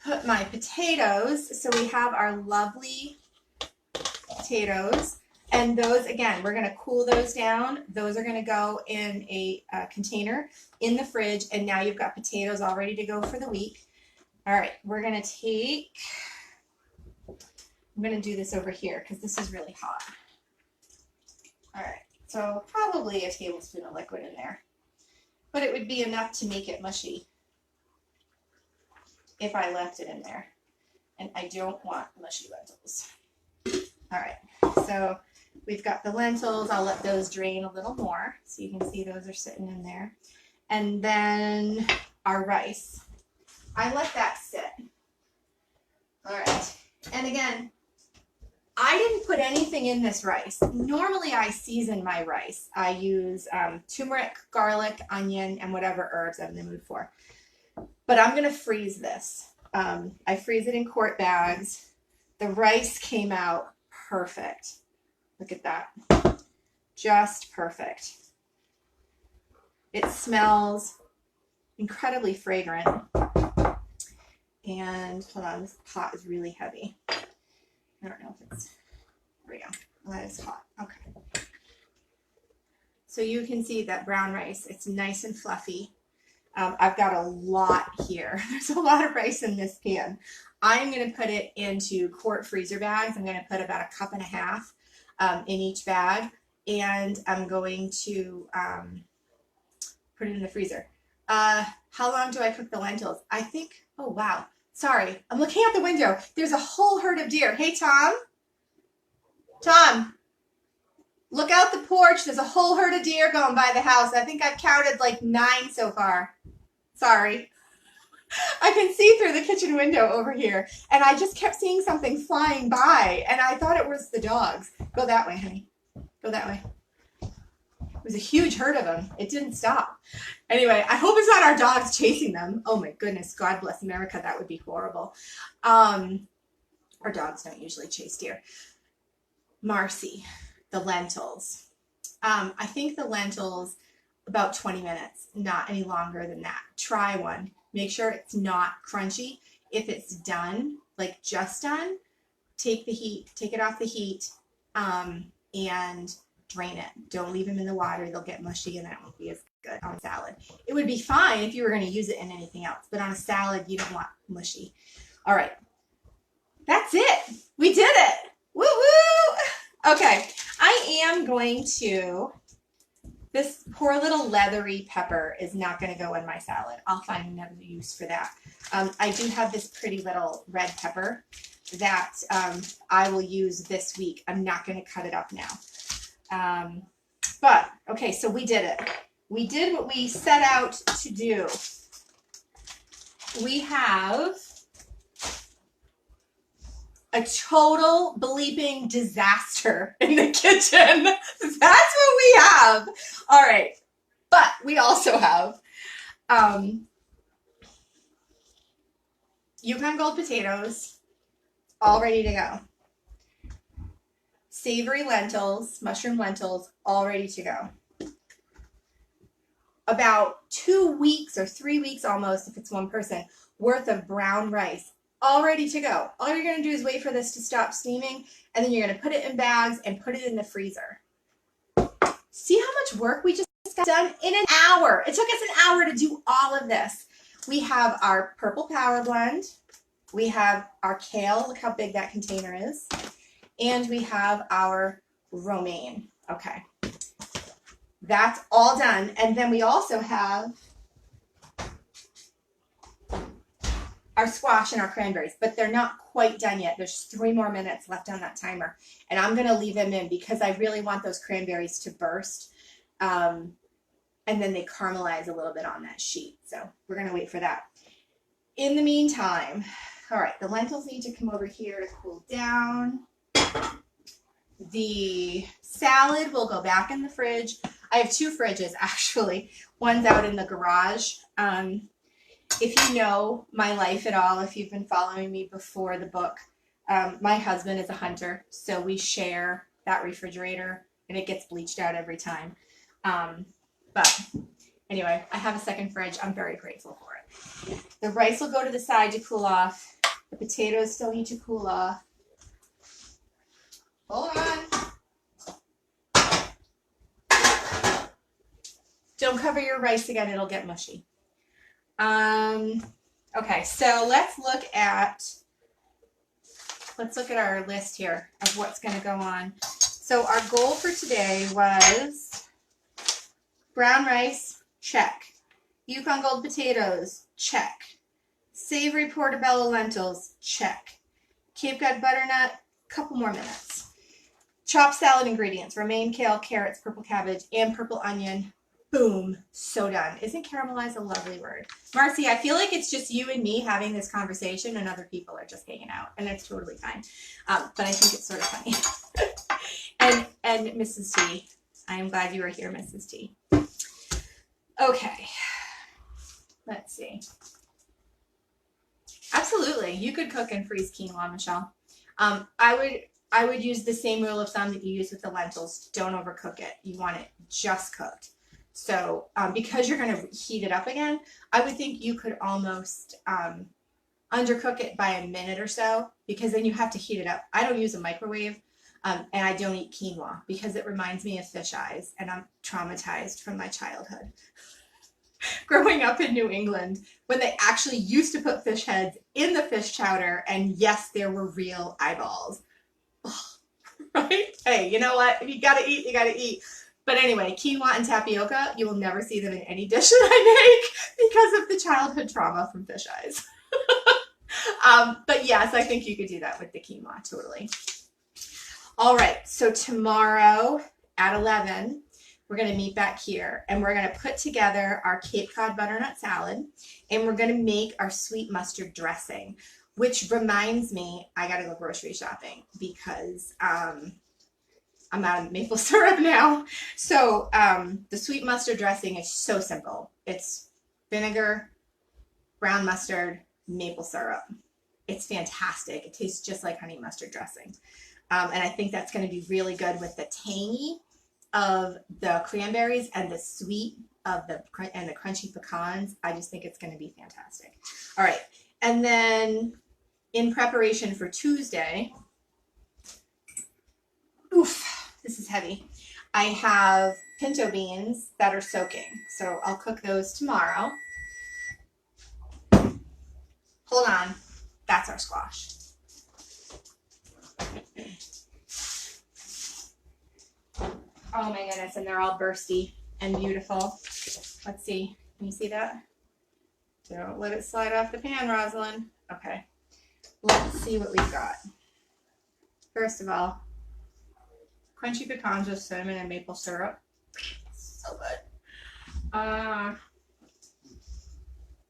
A: put my potatoes. So we have our lovely potatoes, and those, again, we're going to cool those down. Those are going to go in a container in the fridge, and now you've got potatoes all ready to go for the week. All right, we're going to take, I'm going to do this over here because this is really hot. All right, so probably a tablespoon of liquid in there, but it would be enough to make it mushy if I left it in there, and I don't want mushy lentils. All right, so we've got the lentils. I'll let those drain a little more so you can see those are sitting in there. And then our rice. I let that sit. All right, and again, I didn't put anything in this rice. Normally I season my rice. I use turmeric, garlic, onion, and whatever herbs I'm in the mood for. But I'm gonna freeze this. I freeze it in quart bags. The rice came out perfect. Look at that. Just perfect. It smells incredibly fragrant. And hold on, this pot is really heavy. I don't know if it's, there we go. Well, that is hot. Okay. So you can see that brown rice, it's nice and fluffy. I've got a lot here. There's a lot of rice in this pan. I'm going to put it into quart freezer bags. I'm going to put about 1.5 cups in each bag, and I'm going to put it in the freezer. How long do I cook the lentils? I think, oh wow, sorry, I'm looking out the window. There's a whole herd of deer. Hey, Tom. Tom, look out the porch. There's a whole herd of deer going by the house. I think I've counted like 9 so far. Sorry. I can see through the kitchen window over here, and I just kept seeing something flying by, and I thought it was the dogs. Go that way, honey. Go that way. It was a huge herd of them. It didn't stop. Anyway, I hope it's not our dogs chasing them. Oh my goodness, God bless America. That would be horrible. Our dogs don't usually chase deer. Marcy, the lentils. I think the lentils, about 20 minutes, not any longer than that. Try one. Make sure it's not crunchy. If it's done, like just done, take it off the heat, and drain it. Don't leave them in the water. They'll get mushy and that won't be as good on a salad. It would be fine if you were going to use it in anything else, but on a salad, you don't want mushy. All right. That's it. We did it. Woo woo. Okay. I am going to, this poor little leathery pepper is not going to go in my salad. I'll find another use for that. I do have this pretty little red pepper that I will use this week. I'm not going to cut it up now. But, okay, so we did it. We did what we set out to do. We have a total bleeping disaster in the kitchen. That's what we have. All right. But we also have Yukon Gold potatoes, all ready to go. Savory lentils, mushroom lentils, all ready to go. About 2 weeks or 3 weeks almost, if it's one person, worth of brown rice, all ready to go. All you're going to do is wait for this to stop steaming, and then you're going to put it in bags and put it in the freezer. See how much work we just got done in an hour? It took us an hour to do all of this. We have our purple power blend. We have our kale. Look how big that container is. And we have our romaine. Okay. That's all done. And then we also have our squash and our cranberries, but they're not quite done yet. There's 3 more minutes left on that timer. And I'm going to leave them in because I really want those cranberries to burst. And then they caramelize a little bit on that sheet. So we're going to wait for that. In the meantime, all right, the lentils need to come over here to cool down. The salad will go back in the fridge. I have 2 fridges actually. One's out in the garage. If you know my life at all, if you've been following me before the book, my husband is a hunter, so we share that refrigerator, and it gets bleached out every time. But anyway, I have a second fridge. I'm very grateful for it. The rice will go to the side to cool off. The potatoes still need to cool off. Hold on. Don't cover your rice again, it'll get mushy. Okay, so let's look at our list here of what's going to go on. So our goal for today was brown rice, check. Yukon Gold potatoes, check. Savory Portabella lentils, check. Cape Cod butternut, couple more minutes. Chopped salad ingredients, romaine, kale, carrots, purple cabbage, and purple onion. Boom, so done. Isn't caramelize a lovely word? Marcy, I feel like it's just you and me having this conversation and other people are just hanging out, and it's totally fine. But I think it's sort of funny. and Mrs. T, I am glad you are here, Mrs. T. Okay, let's see. Absolutely, you could cook and freeze quinoa, Michelle. I would use the same rule of thumb that you use with the lentils. Don't overcook it. You want it just cooked. So because you're going to heat it up again, I would think you could almost undercook it by a minute or so, because then you have to heat it up. I don't use a microwave, and I don't eat quinoa because it reminds me of fish eyes, and I'm traumatized from my childhood. Growing up in New England, when they actually used to put fish heads in the fish chowder, and yes, there were real eyeballs. Ugh, right? Hey, you know what? If you gotta eat, you gotta eat. But anyway, quinoa and tapioca, you will never see them in any dish that I make because of the childhood trauma from fish eyes. But yes, I think you could do that with the quinoa, totally. All right, so tomorrow at 11, we're going to meet back here, and we're going to put together our Cape Cod butternut salad, and we're going to make our sweet mustard dressing, which reminds me, I got to go grocery shopping because I'm out of maple syrup now. So the sweet mustard dressing is so simple. It's vinegar, brown mustard, maple syrup. It's fantastic. It tastes just like honey mustard dressing. And I think that's going to be really good with the tangy of the cranberries and the sweet of the crunchy pecans. I just think it's going to be fantastic. All right. And then in preparation for Tuesday, this is heavy. I have pinto beans that are soaking. So I'll cook those tomorrow. Hold on. That's our squash. Oh my goodness, and they're all bursty and beautiful. Let's see. Can you see that? Don't let it slide off the pan, Rosalyn. Okay. Let's see what we've got. First of all, crunchy pecans with cinnamon and maple syrup. So good.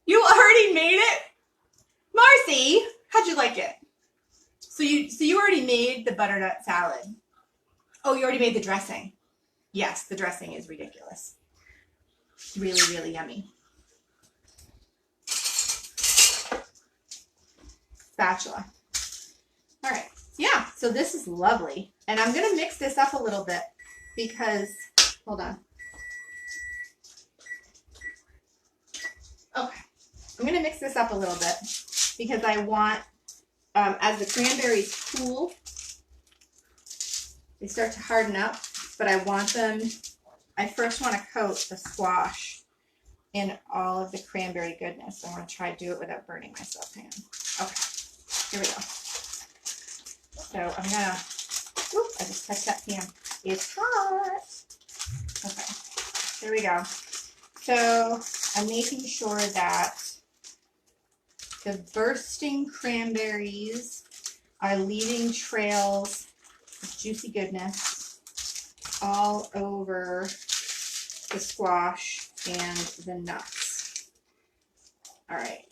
A: You already made it? Marcy, how'd you like it? So you already made the butternut salad. Oh, you already made the dressing. Yes, the dressing is ridiculous. Really, really yummy. Spatula. All right. Yeah, so this is lovely. And I'm going to mix this up a little bit because, hold on. Okay. I'm going to mix this up a little bit because I want, as the cranberries cool, they start to harden up, but I want them, I first want to coat the squash in all of the cranberry goodness. I want to try to do it without burning myself hand. Okay, here we go. So I'm going to, I just touched that pan. It's hot. Okay, here we go. So I'm making sure that the bursting cranberries are leaving trails of juicy goodness all over the squash and the nuts. All right.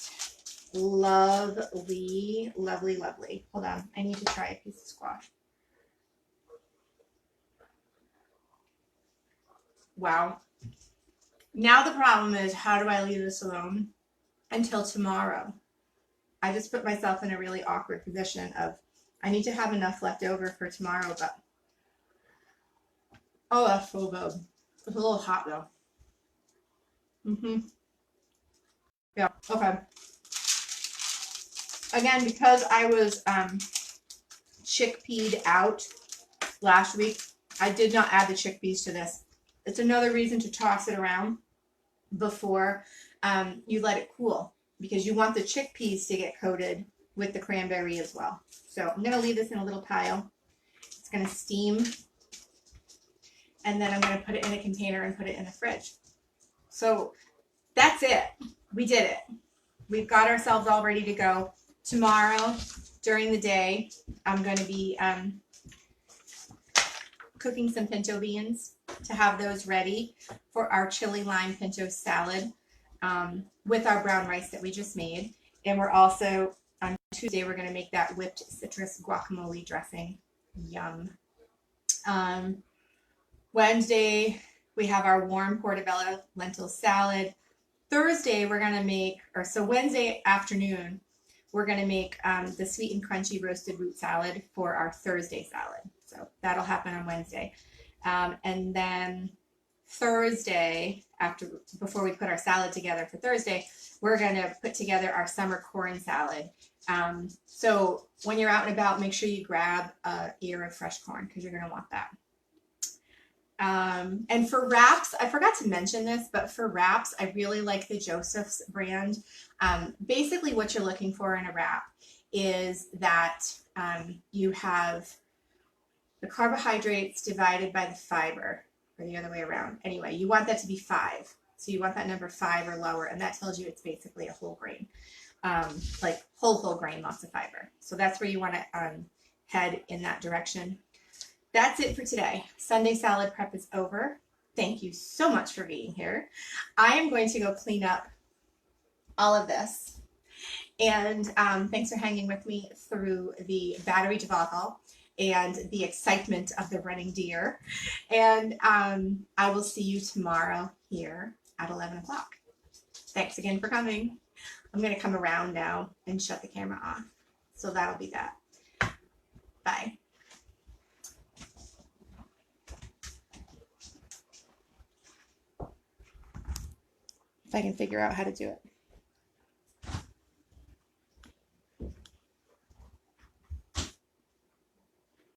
A: Lovely, lovely, lovely. Hold on. I need to try a piece of squash. Wow. Now the problem is, how do I leave this alone until tomorrow? I just put myself in a really awkward position of, I need to have enough left over for tomorrow, but oh, that's so good. It's a little hot though. Yeah, okay. Again, because I was chickpea'd out last week, I did not add the chickpeas to this. It's another reason to toss it around before you let it cool, because you want the chickpeas to get coated with the cranberry as well. So I'm going to leave this in a little pile. It's going to steam, and then I'm going to put it in a container and put it in the fridge. So that's it. We did it. We've got ourselves all ready to go. Tomorrow during the day, I'm going to be cooking some pinto beans to have those ready for our chili lime pinto salad with our brown rice that we just made. And we're also, on Tuesday, we're going to make that whipped citrus guacamole dressing. Yum. Wednesday, we have our warm Portabella lentil salad. Thursday, we're going to make, Wednesday afternoon, we're going to make the sweet and crunchy roasted root salad for our Thursday salad. So that'll happen on Wednesday. And then Thursday, before we put our salad together for Thursday, we're going to put together our summer corn salad. So when you're out and about, make sure you grab an ear of fresh corn, because you're going to want that. And for wraps, I forgot to mention this, but for wraps, I really like the Joseph's brand. Basically what you're looking for in a wrap is that you have the carbohydrates divided by the fiber, or the other way around. Anyway, you want that to be 5. So you want that number 5 or lower, and that tells you it's basically a whole grain, like whole grain, lots of fiber. So that's where you want to head in that direction. That's it for today. Sunday salad prep is over. Thank you so much for being here. I am going to go clean up all of this. And thanks for hanging with me through the battery debacle and the excitement of the running deer. And I will see you tomorrow here at 11 o'clock. Thanks again for coming. I'm going to come around now and shut the camera off. So that'll be that. Bye. If I can figure out how to do it.